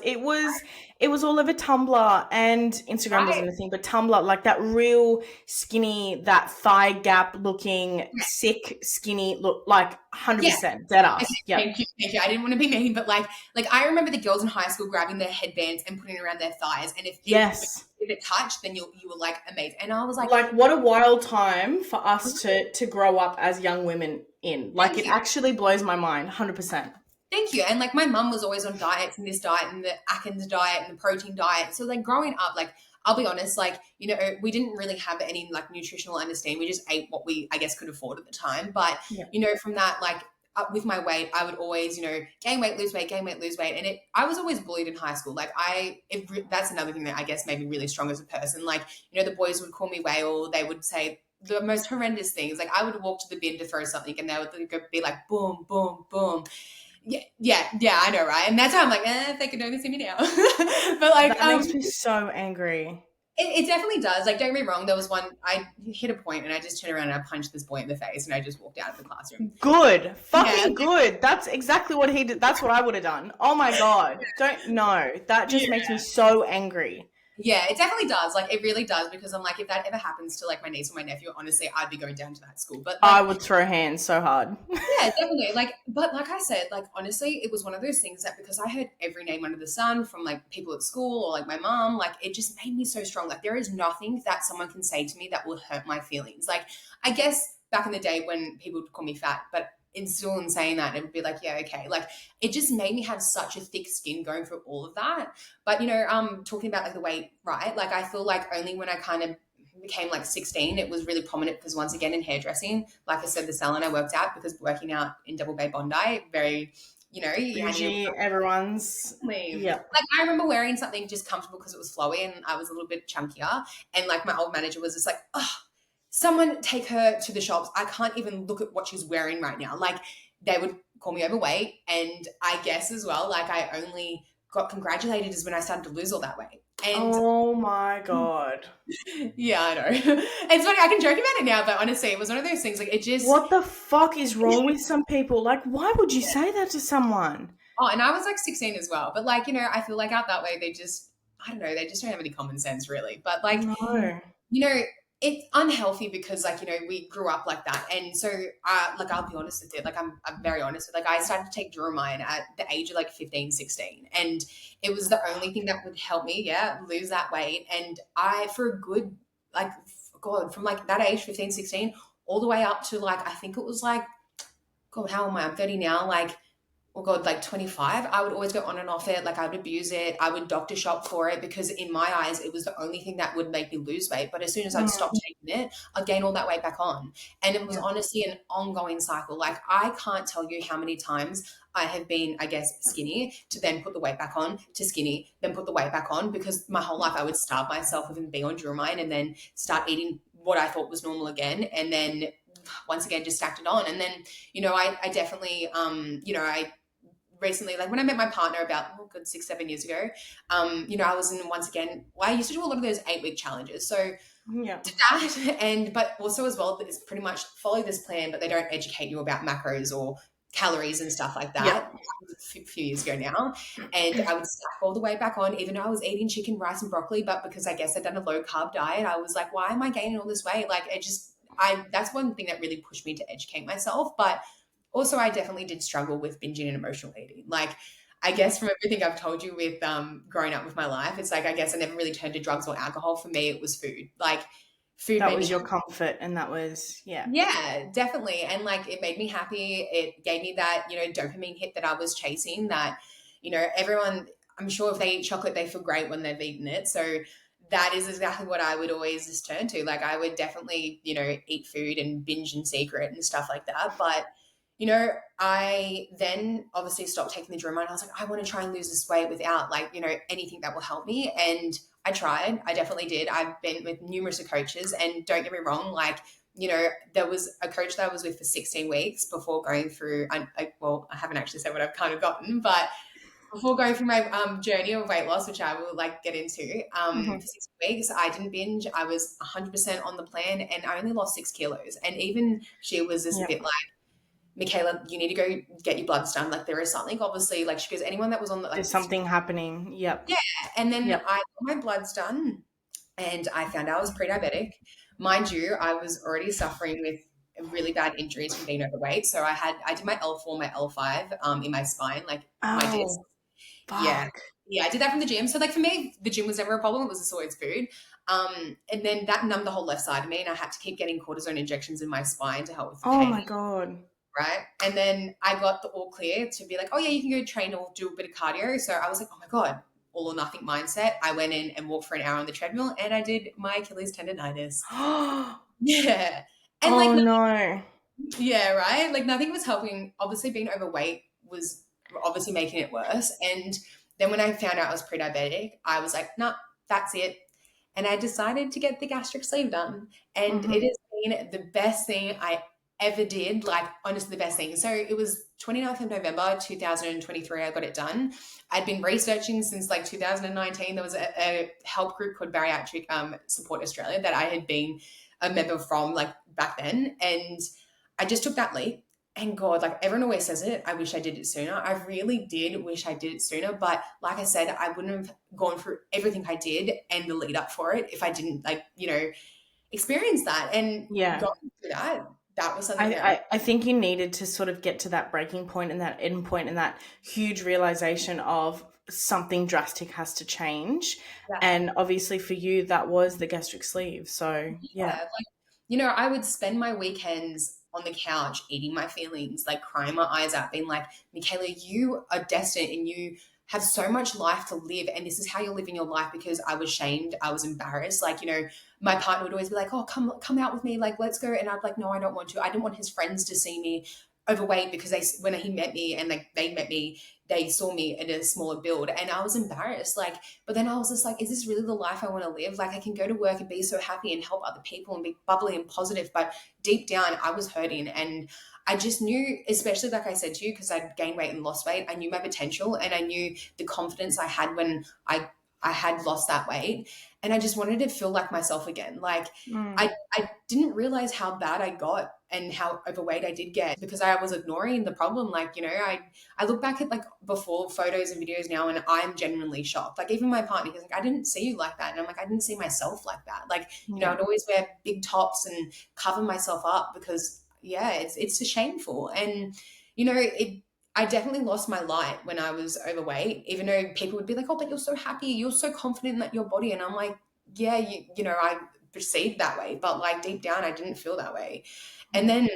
it was all over Tumblr, and Instagram wasn't a thing, but Tumblr, like that real skinny, that thigh gap looking, sick, skinny look, like 100% dead ass. Yeah. Thank you. I didn't want to be mean, but like I remember the girls in high school grabbing their headbands and putting it around their thighs, and if it touched, then you were like amazing. And I was like what a wild time for us to grow up as young women in. Like it actually blows my mind, 100%. Thank you. And like my mum was always on diets and this diet and the Atkins diet and the protein diet. So like growing up, like I'll be honest, like, we didn't really have any like nutritional understanding. We just ate what we, I guess, could afford at the time. But, from that, like up with my weight, I would always, gain weight, lose weight, gain weight, lose weight. And I was always bullied in high school. Like that's another thing that I guess made me really strong as a person. Like, the boys would call me whale. They would say the most horrendous things. Like I would walk to the bin to throw something and they would be like, boom, boom, boom. Yeah, I know, right? And that's how I'm like, they could only see me now. But like, that makes me so angry. It definitely does. Like, don't get me wrong. There was one, I hit a point and I just turned around and I punched this boy in the face and I just walked out of the classroom. Good. Fucking good. That's exactly what he did. That's what I would have done. Oh my God. That just makes me so angry. Yeah, it definitely does. Like, it really does, because I'm like, if that ever happens to like my niece or my nephew, honestly, I'd be going down to that school. But like, I would throw hands so hard. Yeah, definitely. But like I said, like honestly, it was one of those things that because I heard every name under the sun from like people at school or like my mom, like it just made me so strong. Like there is nothing that someone can say to me that will hurt my feelings. Like I guess back in the day when people would call me fat, but in saying that, it would be like, yeah, okay. Like it just made me have such a thick skin going through all of that. But talking about like the weight, right? Like I feel like only when I kind of became like 16, it was really prominent because once again in hairdressing, like I said, the salon I worked at, because working out in Double Bay Bondi, very, everyone's, yeah. Like I remember wearing something just comfortable because it was flowy and I was a little bit chunkier. And like my old manager was just like, oh, someone take her to the shops. I can't even look at what she's wearing right now. Like they would call me overweight. And I guess as well, like I only got congratulated is when I started to lose all that weight. And oh my God. Yeah, I know. It's funny, I can joke about it now, but honestly, it was one of those things, like it just... What the fuck is wrong with some people? Like, why would you say that to someone? Oh, and I was like 16 as well. But like, I feel like out that way, they just, I don't know, they just don't have any common sense really. But like, no. It's unhealthy because like, we grew up like that. And so like, I'll be honest with it. Like, I'm very honest with, like, I started to take Duromine at the age of like 15, 16. And it was the only thing that would help me, lose that weight. And for a good, like, God, from like that age, 15, 16, all the way up to like, I think it was like, God, how am I? I'm 30 now. Like, oh God, like 25, I would always go on and off it. Like I would abuse it. I would doctor shop for it because in my eyes, it was the only thing that would make me lose weight. But as soon as I'd stop taking it, I'd gain all that weight back on. And it was honestly an ongoing cycle. Like I can't tell you how many times I have been, I guess, skinny to then put the weight back on, to skinny, then put the weight back on, because my whole life I would starve myself with being on Duromine and then start eating what I thought was normal again. And then once again, just stacked it on. And then, I definitely, I recently, like when I met my partner about 6-7 years ago, I was in, once again, I used to do a lot of those 8-week challenges. So Yeah. that, and but also as well, it's pretty much follow this plan, but they don't educate you about macros or calories and stuff like that. Yep. That was a few years ago now, and I would stack all the way back on, even though I was eating chicken, rice, and broccoli. But because I guess I'd done a low carb diet, I was like, why am I gaining all this weight? Like, that's one thing that really pushed me to educate myself. But also, I definitely did struggle with binging and emotional eating. Like, I guess from everything I've told you with growing up with my life, it's like I guess I never really turned to drugs or alcohol. For me, it was food. Like, food That made me was your happy. comfort, and that was, yeah. Yeah, definitely. And like it made me happy. It gave me that, dopamine hit that I was chasing that, everyone, I'm sure if they eat chocolate, they feel great when they've eaten it. So that is exactly what I would always just turn to. Like I would definitely, eat food and binge in secret and stuff like that. But, I then obviously stopped taking the German. I was like, I want to try and lose this weight without like, anything that will help me. And I tried. I definitely did. I've been with numerous of coaches, and don't get me wrong, like, there was a coach that I was with for 16 weeks before going through, well, I haven't actually said what I've kind of gotten, but before going through my journey of weight loss, which I will like get into, Hmm. for 6 weeks, I didn't binge. I was 100% on the plan, and I only lost 6 kilos. And even she was just a Yep. bit like, Mikaela, you need to go get your bloods done. Like there is something, obviously, like she goes, anyone that was on the, There's like, something happening. Yep. yeah. And then Yep. I got my bloods done, and I found out I was pre-diabetic. Mind you, I was already suffering with really bad injuries from being overweight. So I did my L4, my L5 in my spine, like my disc. Oh, Yeah. fuck. Yeah, I did that from the gym. So like for me, the gym was never a problem. It was just always food. And then that numbed the whole left side of me, and I had to keep getting cortisone injections in my spine to help with the Oh pain. my God. Right. And then I got the all clear to be like, oh yeah, you can go train or do a bit of cardio. So I was like, oh my God, all or nothing mindset. I went in and walked for an hour on the treadmill, and I did my Achilles tendonitis. Oh Yeah. And like, no. yeah, right. Like nothing was helping. Obviously being overweight was obviously making it worse. And then when I found out I was pre-diabetic, I was like, nah, that's it. And I decided to get the gastric sleeve done. And Hmm. it has been the best thing I ever did. Like honestly, the best thing. So it was 29th of November, 2023. I got it done. I'd been researching since like 2019. There was a help group called Bariatric Support Australia that I had been a member from like back then. And I just took that leap. And God, like everyone always says it, I wish I did it sooner. I really did wish I did it sooner. But like I said, I wouldn't have gone through everything I did and the lead up for it if I didn't like, experience that. And Yeah. going through that, that was something I, that, I, I think you needed to sort of get to that breaking point and that end point and that huge realization of something drastic has to change. yeah, And obviously for you, that was the gastric sleeve. So yeah. like, I would spend my weekends on the couch eating my feelings, like crying my eyes out, being like, Mikaela, you are destined and you have so much life to live. And this is how you're living your life, because I was shamed. I was embarrassed. Like, my partner would always be like, oh, come out with me. Like, let's go. And I'd be like, no, I don't want to. I didn't want his friends to see me overweight, because when he met me and like they met me, they saw me in a smaller build, and I was embarrassed. Like, but then I was just like, is this really the life I want to live? Like I can go to work and be so happy and help other people and be bubbly and positive, but deep down I was hurting. And I just knew, especially like I said to you, because I'd gained weight and lost weight, I knew my potential, and I knew the confidence I had when I had lost that weight, and I just wanted to feel like myself again. Like Mm. I didn't realize how bad I got and how overweight I did get, because I was ignoring the problem. Like, I look back at like before photos and videos now, and I'm genuinely shocked. Like even my partner, he's like, I didn't see you like that. And I'm like, I didn't see myself like that. Like, Yeah. I'd always wear big tops and cover myself up because yeah, it's shameful. And, I definitely lost my light when I was overweight, even though people would be like, oh, but you're so happy. You're so confident in that your body. And I'm like, yeah, I perceived that way, but like deep down, I didn't feel that way. And Yeah. then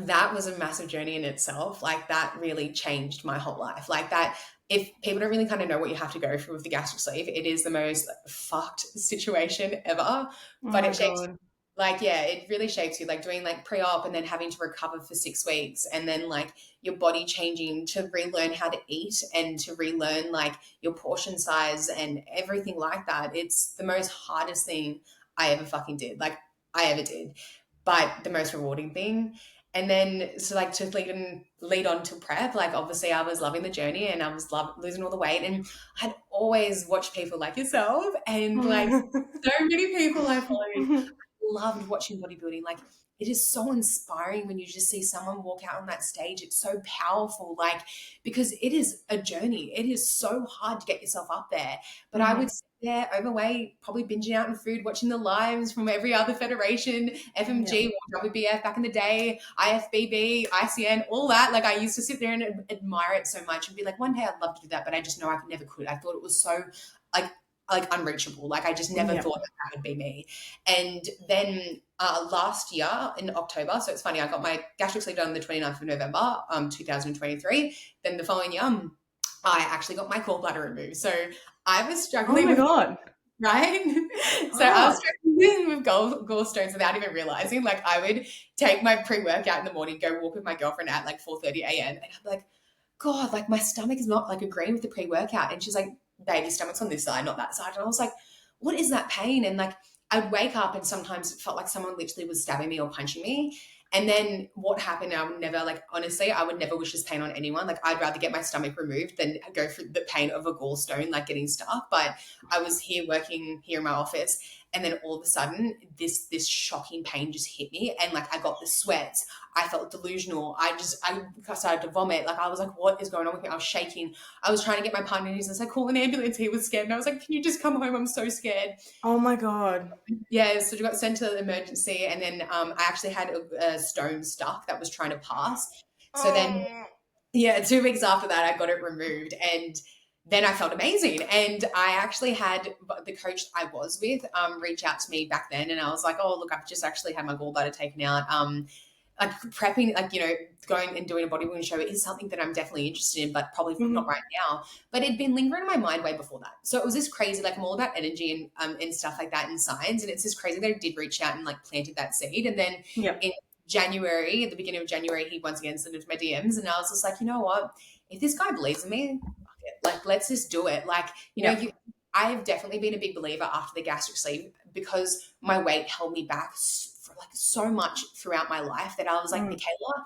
that was a massive journey in itself. Like that really changed my whole life. Like that, if people don't really kind of know what you have to go through with the gastric sleeve, it is the most fucked situation ever, Oh but my it shapes, God. like, yeah, it really shapes you, like doing like pre-op and then having to recover for 6 weeks, and then like your body changing to relearn how to eat and to relearn like your portion size and everything like that. It's the most hardest thing I ever fucking did. Like I ever did, but the most rewarding thing. And then, so like to lead on to prep, like obviously I was loving the journey and I was losing all the weight. And I'd always watched people like yourself and like so many people I followed loved watching bodybuilding. Like it is so inspiring when you just see someone walk out on that stage. It's so powerful, like because it is a journey. It is so hard to get yourself up there. But I would sit there overweight, probably binging out on food, watching the lives from every other federation, FMG, WBF back in the day, IFBB, ICN, all that. Like I used to sit there and admire it so much and be like, one day I'd love to do that, but I just know I never could. I thought it was so like unreachable. Like I just never thought that would be me. And then last year in October, so it's funny, I got my gastric sleeve done on the 29th of November, 2023. Then the following year, I actually got my gallbladder removed. So I was struggling with God. Right? So I was struggling with gallstones without even realizing. Like I would take my pre-workout in the morning, go walk with my girlfriend at like 4:30 a.m. and I'm like, God, like my stomach is not like agreeing with the pre-workout. And she's like, baby, stomach's on this side, not that side. And I was like, what is that pain? And like I'd wake up and sometimes it felt like someone literally was stabbing me or punching me. And then what happened, I would never, like, honestly, I would never wish this pain on anyone. Like, I'd rather get my stomach removed than go through the pain of a gallstone, like getting stuck. But I was here working here in my office. And then all of a sudden, this shocking pain just hit me. And like, I got the sweats. I felt delusional. I started to vomit. Like, I was like, what is going on with me? I was shaking. I was trying to get my partner and he's like, call an ambulance. He was scared. And I was like, can you just come home? I'm so scared. Oh my God. Yeah, so we got sent to the emergency, and then I actually had a stone stuck that was trying to pass. So then, 2 weeks after that, I got it removed, and then I felt amazing. And I actually had the coach I was with reach out to me back then, and I was like, oh, look, I've just actually had my gallbladder taken out. Like prepping, like, you know, going and doing a bodybuilding show is something that I'm definitely interested in, but probably not right now. But it'd been lingering in my mind way before that. So it was this crazy, like I'm all about energy and stuff like that in science. And it's this crazy that I did reach out and like planted that seed. And then in January, at the beginning of January, he once again slid into my DMs and I was just like, you know what? If this guy believes in me, fuck it. Like, let's just do it. Like, you know, I have definitely been a big believer after the gastric sleeve because my weight held me back for like so much throughout my life that I was like, Mikaela,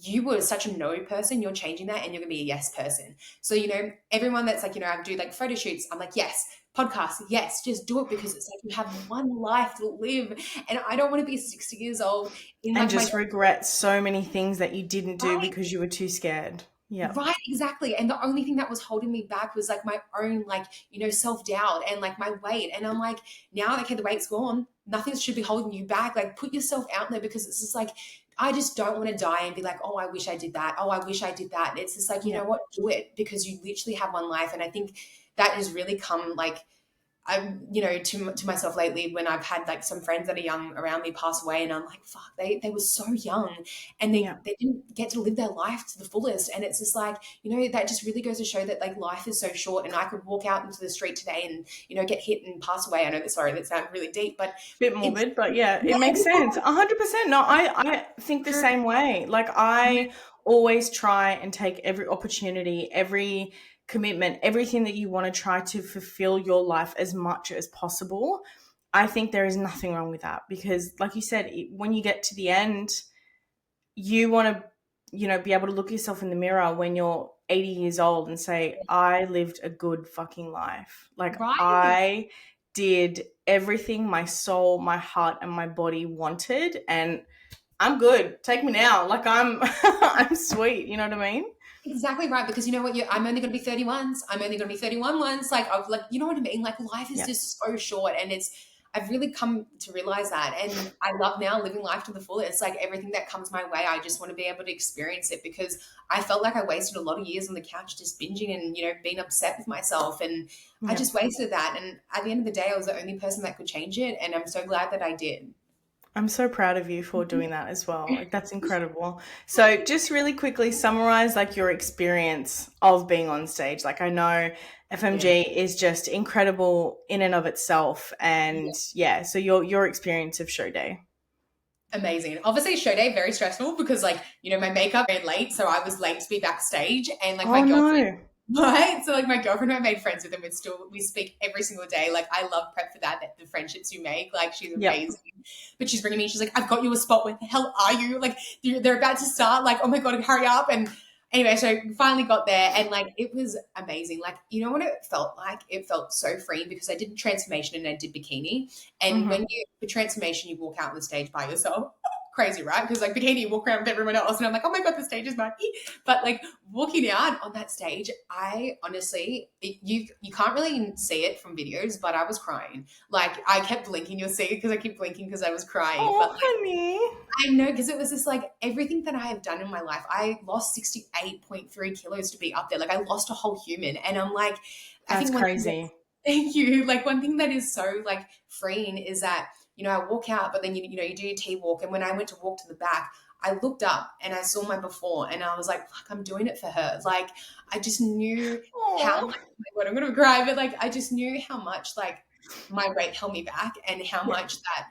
you were such a no person. You're changing that and you're going to be a yes person. So, you know, everyone that's like, you know, I do like photo shoots. I'm like, yes, podcast. Yes, just do it because it's like you have one life to live. And I don't want to be 60 years old. And just regret so many things that you didn't do because you were too scared. Yeah. Right, exactly. And the only thing that was holding me back was like my own, like, you know, self-doubt and like my weight. And I'm like, now, okay, the weight's gone. Nothing should be holding you back. Like, put yourself out there because it's just like, I just don't want to die and be like, oh, I wish I did that. Oh, I wish I did that. And it's just like, you know what, do it because you literally have one life. And I think that has really come like, I'm, you know, to myself lately when I've had like some friends that are young around me pass away and I'm like, fuck, they were so young and they didn't get to live their life to the fullest. And it's just like, you know, that just really goes to show that like life is so short and I could walk out into the street today and, you know, get hit and pass away. I know that, sorry, that sounds really deep, but bit morbid, but it makes sense. 100%. No, I think the same way. Like I always try and take every opportunity, every commitment, everything that you want to try to fulfill your life as much as possible. I think there is nothing wrong with that because like you said, when you get to the end, you want to, you know, be able to look yourself in the mirror when you're 80 years old and say, I lived a good fucking life. Like I did everything my soul, my heart, and my body wanted and I'm good. Take me now. Like I'm I'm sweet. You know what I mean? Exactly right, because you know what, I'm only going to be 30 once. I'm only going to be 31 once. Like I've like, you know what I mean? Like life is just so short, and I've really come to realize that, and I love now living life to the fullest. Like everything that comes my way, I just want to be able to experience it because I felt like I wasted a lot of years on the couch just binging and, you know, being upset with myself, and I just wasted that. And at the end of the day, I was the only person that could change it, and I'm so glad that I did. I'm so proud of you for doing that as well. Like that's incredible. So just really quickly summarize like your experience of being on stage. Like I know FMG is just incredible in and of itself. And so your experience of show day. Amazing. Obviously show day, very stressful because like, you know, my makeup ran late. So I was late to be backstage and like my girlfriend Right? So like my girlfriend and I made friends with him. We speak every single day. Like I love prep for that, the friendships you make. Like she's Yep. amazing. But she's bringing me, she's like, I've got you a spot. Where the hell are you? Like they're about to start. Like, oh my God, hurry up. And anyway, so we finally got there and like it was amazing. Like, you know what it felt like? It felt so freeing because I did transformation and I did bikini. And Mm-hmm. when you for transformation, you walk out on the stage by yourself. Crazy, right? Because like bikini, you walk around with everyone else, and I'm like, oh my God, the stage is mine. But like walking out on that stage, I honestly, you can't really see it from videos, but I was crying. Like I kept blinking. You'll see it because I keep blinking because I was crying. But Oh, like, honey. I know because it was just like everything that I have done in my life. I lost 68.3 kilos to be up there. Like I lost a whole human, and I'm like, I That's think one thing crazy. thank you. Like one thing that is so like freeing is that, I walk out, but then you do your T walk. And when I went to walk to the back, I looked up and I saw my before and I was like, fuck, I'm doing it for her. Like I just knew how Oh. much, oh my God, I'm gonna cry, but like I just knew how much like my weight held me back and how Yeah. much that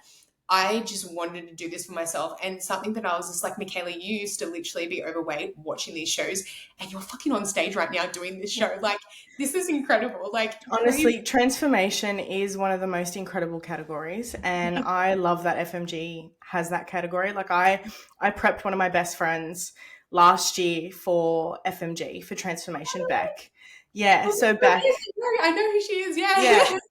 I just wanted to do this for myself. And something that I was just like, Mikaela, you used to literally be overweight watching these shows and you're fucking on stage right now doing this show. Like, this is incredible. Like, please. Honestly, transformation is one of the most incredible categories, and I love that FMG has that category. Like I prepped one of my best friends last year for FMG for transformation Beck. Yeah, Oh, so Beck, I know who she is. yeah,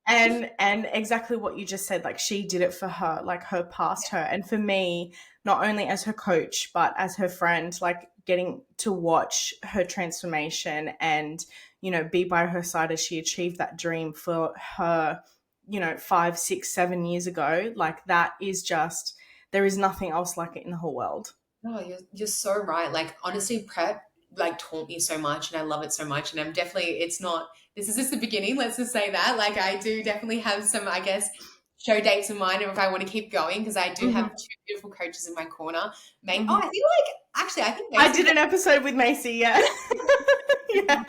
Yeah. and exactly what you just said, like she did it for her, like her past her, and for me, not only as her coach but as her friend, like getting to watch her transformation and be by her side as she achieved that dream for her, 5, 6, 7 years ago. Like that is just, there is nothing else like it in the whole world. No, you're so right. Like honestly, prep like taught me so much and I love it so much. And I'm definitely it's not this is just the beginning, let's just say that. Like I do definitely have some, I guess, show dates in mind if I want to keep going because I do have Hmm. two beautiful coaches in my corner. Mate, oh, Hmm. I feel like actually I think I Macy's did an episode with Macy, yeah. Yeah.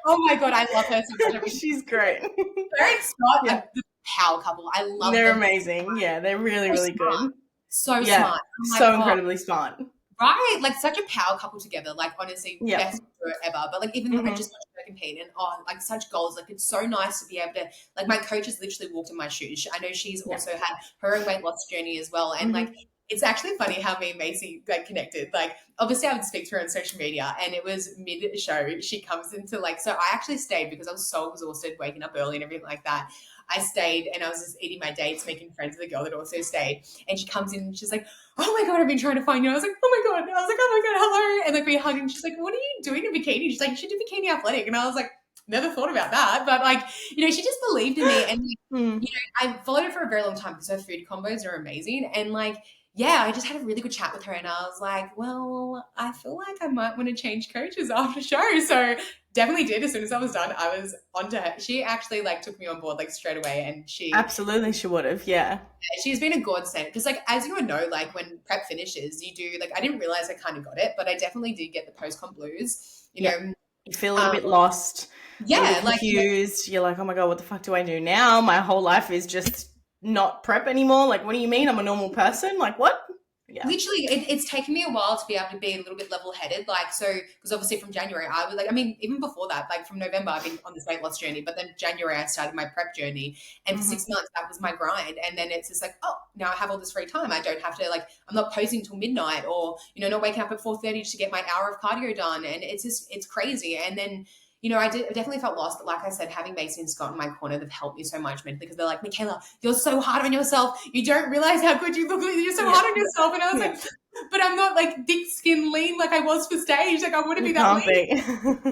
oh my God, I love her so much. I mean, She's great. her and Scott Yeah. are the power couple. I love They're them. amazing. Yeah, they're really, So really smart. good. So Yeah, smart. I'm like, so oh, incredibly smart. right, like such a power couple together. Like honestly, Yeah. best duo ever. But like even I Hmm. just watched her compete and oh, like such goals. Like it's so nice to be able to like my coach has literally walked in my shoes. I know she's Yeah. also had her own weight loss journey as well. And like Hmm. it's actually funny how me and Macy like connected. Like obviously I would speak to her on social media and it was mid show. She comes into like so I actually stayed because I was so exhausted waking up early and everything like that. I stayed and I was just eating my dates, making friends with a girl that also stayed. And she comes in and she's like, oh my God, I've been trying to find you. I was like, oh my God. I was like, oh my God, hello. And like we hugged and she's like, what are you doing in bikini? She's like, you should do bikini athletic. And I was like, never thought about that. But like, she just believed in me. And like, Mm. I followed her for a very long time because her food combos are amazing. And like, yeah, I just had a really good chat with her and I was like, well, I feel like I might want to change coaches after show. So definitely did. As soon as I was done, I was onto her. She actually like took me on board like straight away and Absolutely, she would have. Yeah. she's been a godsend because like as you know like when prep finishes you do like I didn't realize I kind of got it but I definitely did get the post-comp blues Yeah. You feel a little um bit lost, a little yeah bit like confused. You're like, oh my God, what the fuck do I do now? My whole life is just not prep anymore. Like, what do you mean? I'm a normal person? Like, what? Yeah. literally it's taken me a while to be able to be a little bit level-headed like so because obviously from January I was like I mean even before that like from November I've been on this weight loss journey but then January I started my prep journey and for Hmm. 6 months that was my grind and then it's just like oh now I have all this free time I don't have to like I'm not posing till midnight or not waking up at 4:30 to get my hour of cardio done and it's crazy and then I definitely felt lost, but like I said, having Macy and Scott in my corner, they've helped me so much mentally because they're like, Mikaela, you're so hard on yourself. You don't realize how good you look. You're so Yeah. hard on yourself. And I was Yeah. like, but I'm not like thick skin lean like I was for stage. Like I want to You be that can't lean,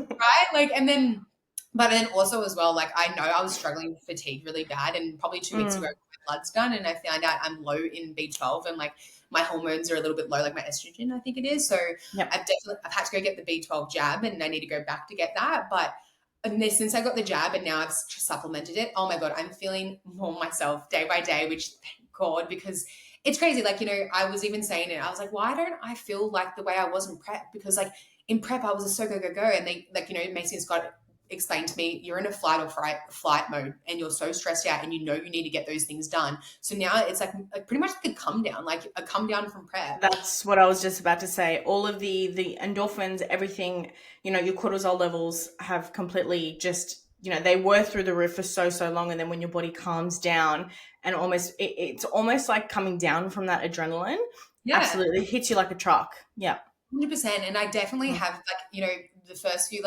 be. right? Like, but then also as well, like I know I was struggling with fatigue really bad, and probably 2 weeks ago, Mm. my blood's done, and I found out I'm low in B12, and like my hormones are a little bit low, like my estrogen, I think it is. So Yep. I've had to go get the B12 jab, and I need to go back to get that, but. And then since I got the jab and now I've supplemented it, oh my God, I'm feeling more myself day by day, which thank God, because it's crazy. Like, I was even saying it. I was like, why don't I feel like the way I was in prep? Because like in prep, I was a so go, go, go. And they like, Macy and Scott explained to me, you're in a flight mode and you're so stressed out and you know you need to get those things done. So now it's like pretty much like a come down, like a come down from prep. That's what I was just about to say. All of the endorphins, everything, your cortisol levels have completely just, they were through the roof for so long. And then when your body calms down and it's almost like coming down from that adrenaline, absolutely hits you like a truck. Yeah. 100%. And I definitely have the first few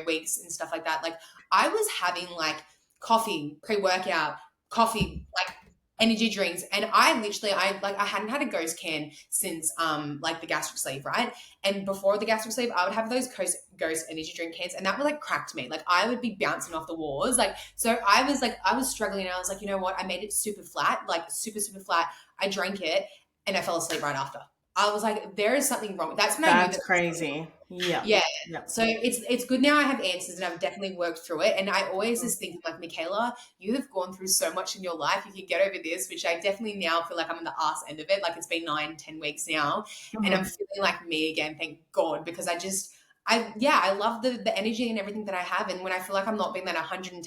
weeks and stuff like that. Like I was having like coffee, pre-workout, coffee, like energy drinks. And I hadn't had a ghost can since the gastric sleeve, right? And before the gastric sleeve, I would have those ghost energy drink cans and that would like crack to me. Like I would be bouncing off the walls. Like, so I was struggling and I was like, you know what? I made it super flat, like super flat. I drank it and I fell asleep right after. I was like, there is something wrong. That's when I knew that crazy. Yeah. So it's good now I have answers and I've definitely worked through it. And I always just think like, Mikaela, you have gone through so much in your life. You can get over this, which I definitely now feel like I'm on the arse end of it. Like it's been 9-10 weeks now and I'm feeling like me again, thank God, because I love the energy and everything that I have. And when I feel like I'm not being that 110%,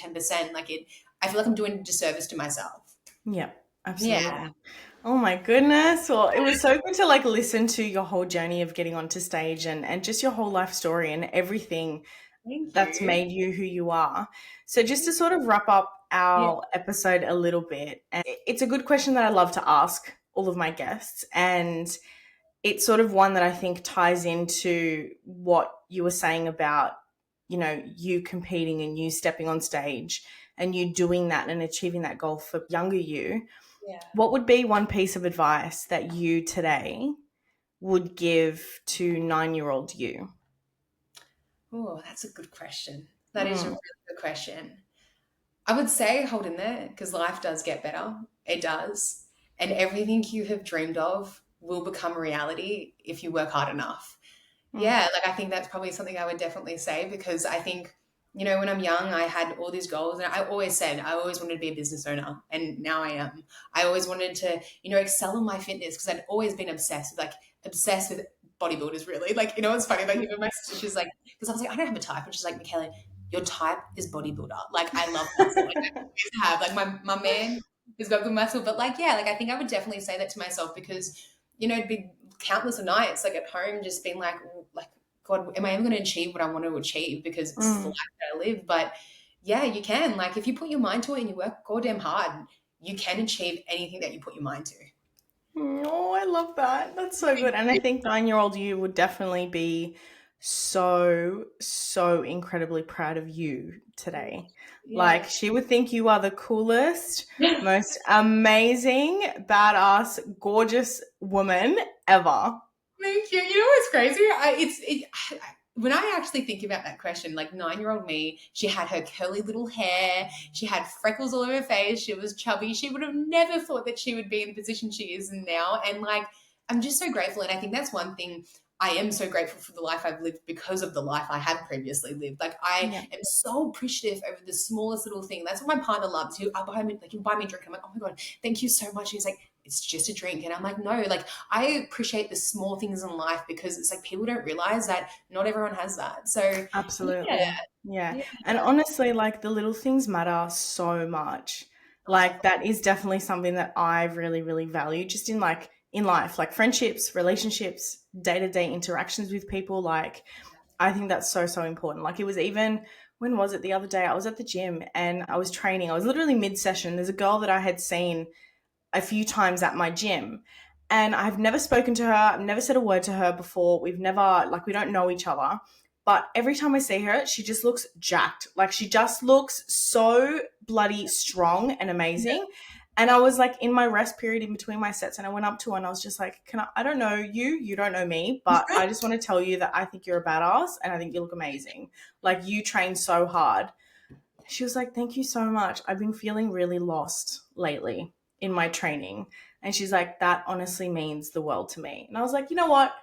I feel like I'm doing a disservice to myself. Yeah, absolutely. Yeah. Oh my goodness. Well, it was so good to like listen to your whole journey of getting onto stage and just your whole life story and everything that's made you who you are. So just to sort of wrap up our episode a little bit, and it's a good question that I love to ask all of my guests. And it's sort of one that I think ties into what you were saying about, you competing and you stepping on stage and you doing that and achieving that goal for younger you. Yeah. What would be one piece of advice that you today would give to 9-year-old you? Oh, that's a good question. That is a really good question. I would say hold in there because life does get better. It does. And everything you have dreamed of will become reality if you work hard enough. Yeah, I think that's probably something I would definitely say because I think, when I'm young, I had all these goals and I always said I always wanted to be a business owner and now I am. I always wanted to, excel in my fitness because I'd always been obsessed with bodybuilders really. It's funny, even my sister, she's like, because I was like, I don't have a type. And she's like, Mikaela, your type is bodybuilder. I love muscle. I have my man has got good muscle, but I think I would definitely say that to myself because, it'd be countless of nights at home just being like, God, am I ever going to achieve what I want to achieve because it's the life that I live? But yeah, you can. If you put your mind to it and you work goddamn hard, you can achieve anything that you put your mind to. Oh, I love that. That's so good. And I think 9-year-old you would definitely be so incredibly proud of you today. Yeah. She would think you are the coolest, most amazing, badass, gorgeous woman ever. Thank you. You know what's crazy? When I actually think about that question, 9-year-old me, she had her curly little hair, she had freckles all over her face, she was chubby. She would have never thought that she would be in the position she is now. And I'm just so grateful. And I think that's one thing. I am so grateful for the life I've lived because of the life I had previously lived. I am so appreciative over the smallest little thing. That's what my partner loves. He'll buy me a drink. I'm like, oh my God, thank you so much. And he's like, it's just a drink. And I'm like, no, I appreciate the small things in life because it's people don't realize that not everyone has that. So absolutely. Yeah. And honestly, the little things matter so much. That is definitely something that I really, really value just in life, friendships, relationships, day-to-day interactions with people. I think that's so important. It was even, when was it? The other day I was at the gym and I was training. I was literally mid-session. There's a girl that I had seen a few times at my gym and I've never spoken to her. I've never said a word to her before. We've never, we don't know each other. But every time I see her, she just looks jacked. She just looks so bloody strong and amazing. Yeah. And I was in my rest period in between my sets and I went up to her and I was just like, I don't know you, you don't know me, but I just want to tell you that I think you're a badass and I think you look amazing. You train so hard. She was like, thank you so much. I've been feeling really lost lately in my training. And she's like, that honestly means the world to me. And I was like, you know what?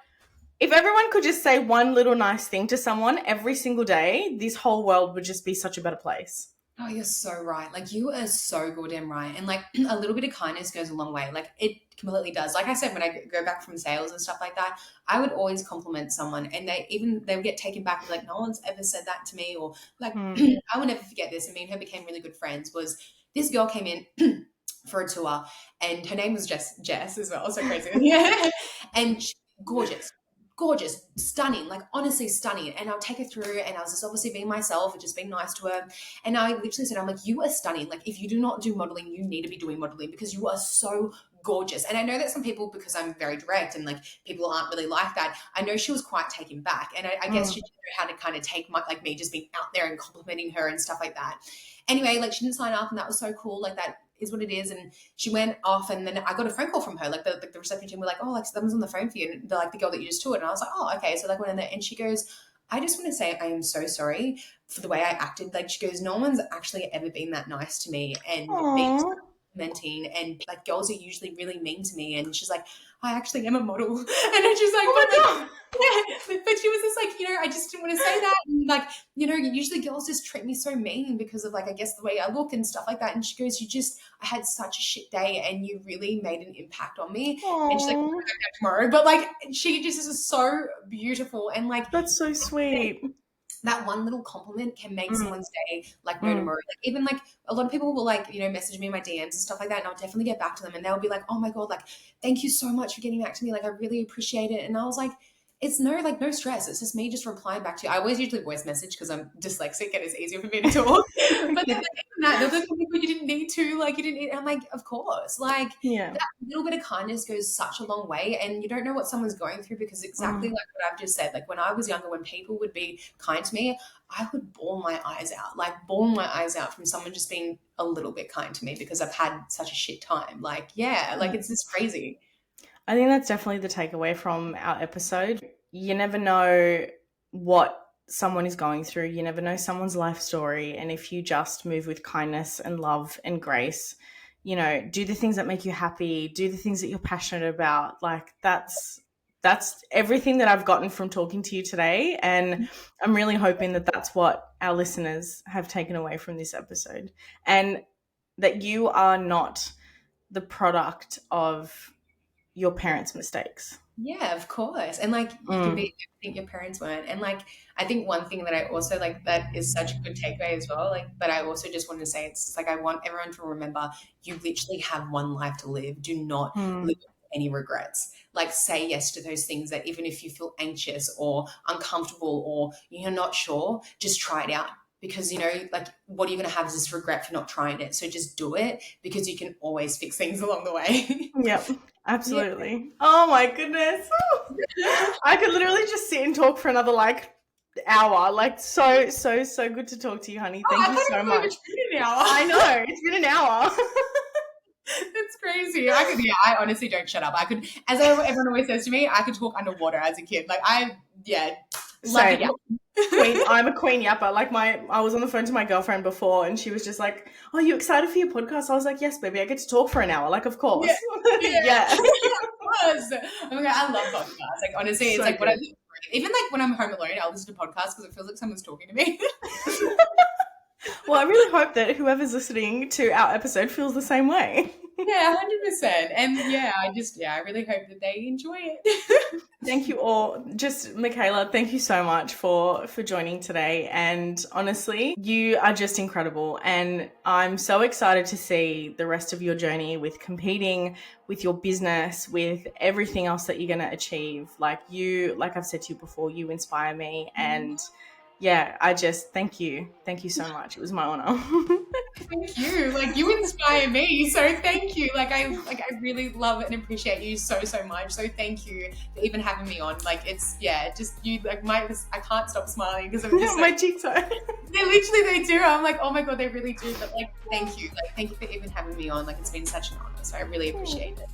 If everyone could just say one little nice thing to someone every single day, this whole world would just be such a better place. Oh, you're so right. Like, you are so goddamn right. And like, a little bit of kindness goes a long way. Like, it completely does. Like I said, when I go back from sales and stuff like that, I would always compliment someone, and they would get taken back and be like, no one's ever said that to me. Or like, Mm. I will never forget this. And me and her became really good friends. Was this girl came in for a tour, and her name was Jess as well. So crazy. Yeah. And gorgeous, gorgeous, stunning, like honestly stunning. And I'll take her through, and I was just obviously being myself and just being nice to her. And I literally said, I'm like, you are stunning. Like, if you do not do modeling, you need to be doing modeling because you are so gorgeous. And I know that some people, because I'm very direct and like people aren't really like that, I know she was quite taken back. And I guess she didn't know how to kind of take my, like me just being out there and complimenting her and stuff like that. Anyway, like she didn't sign up, and that was so cool. Like, that is what it is. And she went off, and then I got a phone call from her. Like the reception team were like, oh, like someone's on the phone for you. And they're like, the girl that you just toured. And I was like, oh, okay. So like went in there, and she goes, I just want to say I am so sorry for the way I acted. Like, she goes, no one's actually ever been that nice to me and being Aww. complimenting, and like girls are usually really mean to me. And she's like, I actually am a model. And then she's like, Oh my God. yeah. But she was just like, I just didn't want to say that. And like, usually girls just treat me so mean because of like, I guess the way I look and stuff like that. And she goes, I had such a shit day, and you really made an impact on me. And she's like, we'll go Aww. back tomorrow. But like, she just is so beautiful. And like, That's so sweet. that one little compliment can make Mm. someone's day like no Mm. tomorrow. Like, even like a lot of people will like, message me in my DMs and stuff like that. And I'll definitely get back to them, and they'll be like, oh my God, like, thank you so much for getting back to me. Like, I really appreciate it. And I was like, it's no stress. It's just me just replying back to you. I always usually voice message because I'm dyslexic and it's easier for me to talk. But then like, even that, they're like, oh my God, you didn't need to, like, you didn't need, I'm like, of course, like, Yeah. that little bit of kindness goes such a long way. And you don't know what someone's going through, because exactly Mm. like what I've just said, like when I was younger, when people would be kind to me, I would bawl my eyes out, like bawl my eyes out from someone just being a little bit kind to me because I've had such a shit time. Like, yeah, like it's just crazy. I think that's definitely the takeaway from our episode. You never know what someone is going through. You never know someone's life story. And if you just move with kindness and love and grace, do the things that make you happy, do the things that you're passionate about. Like, that's everything that I've gotten from talking to you today. And I'm really hoping that that's what our listeners have taken away from this episode, and that you are not the product of your parents' mistakes. Yeah, of course. And like you can be everything your parents weren't. And like I think one thing that I also like that is such a good takeaway as well, like, but I also just want to say it's like I want everyone to remember you literally have one life to live. Do not Mm. live with any regrets. Like, say yes to those things that even if you feel anxious or uncomfortable or you're not sure, just try it out. Because like, what are you going to have is this regret for not trying it? So just do it, because you can always fix things along the way. Yep, Yeah. absolutely. Oh my goodness. I could literally just sit and talk for another hour. Like, so, so, so good to talk to you, honey. Oh, I Thank thought you it so was only much. been an hour. I know, it's been an hour. That's crazy. I honestly don't shut up. I could, as everyone always says to me, I could talk underwater as a kid. Like, love Same. it. Queen, I'm a queen yapper. Like, I was on the phone to my girlfriend before, and she was just like, "Oh, you excited for your podcast?" I was like, "Yes, baby. I get to talk for an hour." Like, of course. Yeah. Of course. Oh my God, I love podcasts. Like, honestly, it's So like what I good. even like when I'm home alone, I'll listen to podcasts because it feels like someone's talking to me. Well, I really hope that whoever's listening to our episode feels the same way. Yeah, 100%. And I really hope that they enjoy it. Thank you all. Just Mikaela, thank you so much for joining today. And honestly, you are just incredible. And I'm so excited to see the rest of your journey with competing, with your business, with everything else that you're going to achieve. Like I've said to you before, you inspire me. And yeah, I just thank you. Thank you so much. It was my honor. Thank you. Like, you inspire me. So thank you. I really love and appreciate you so, so much. So thank you for even having me on. Like, it's, just you, like, I can't stop smiling because I'm just My cheeks are. they do. I'm like, oh my God, they really do. But like, thank you. Like, thank you for even having me on. Like, it's been such an honor. So I really appreciate it.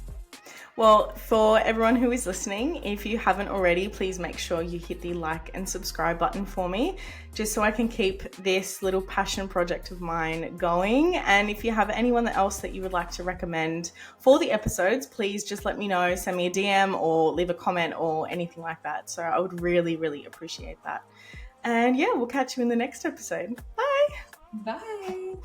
Well, for everyone who is listening, if you haven't already, please make sure you hit the like and subscribe button for me, just so I can keep this little passion project of mine going. And if you have anyone else that you would like to recommend for the episodes, please just let me know, send me a DM or leave a comment or anything like that. So I would really, really appreciate that. And yeah, we'll catch you in the next episode. Bye. Bye.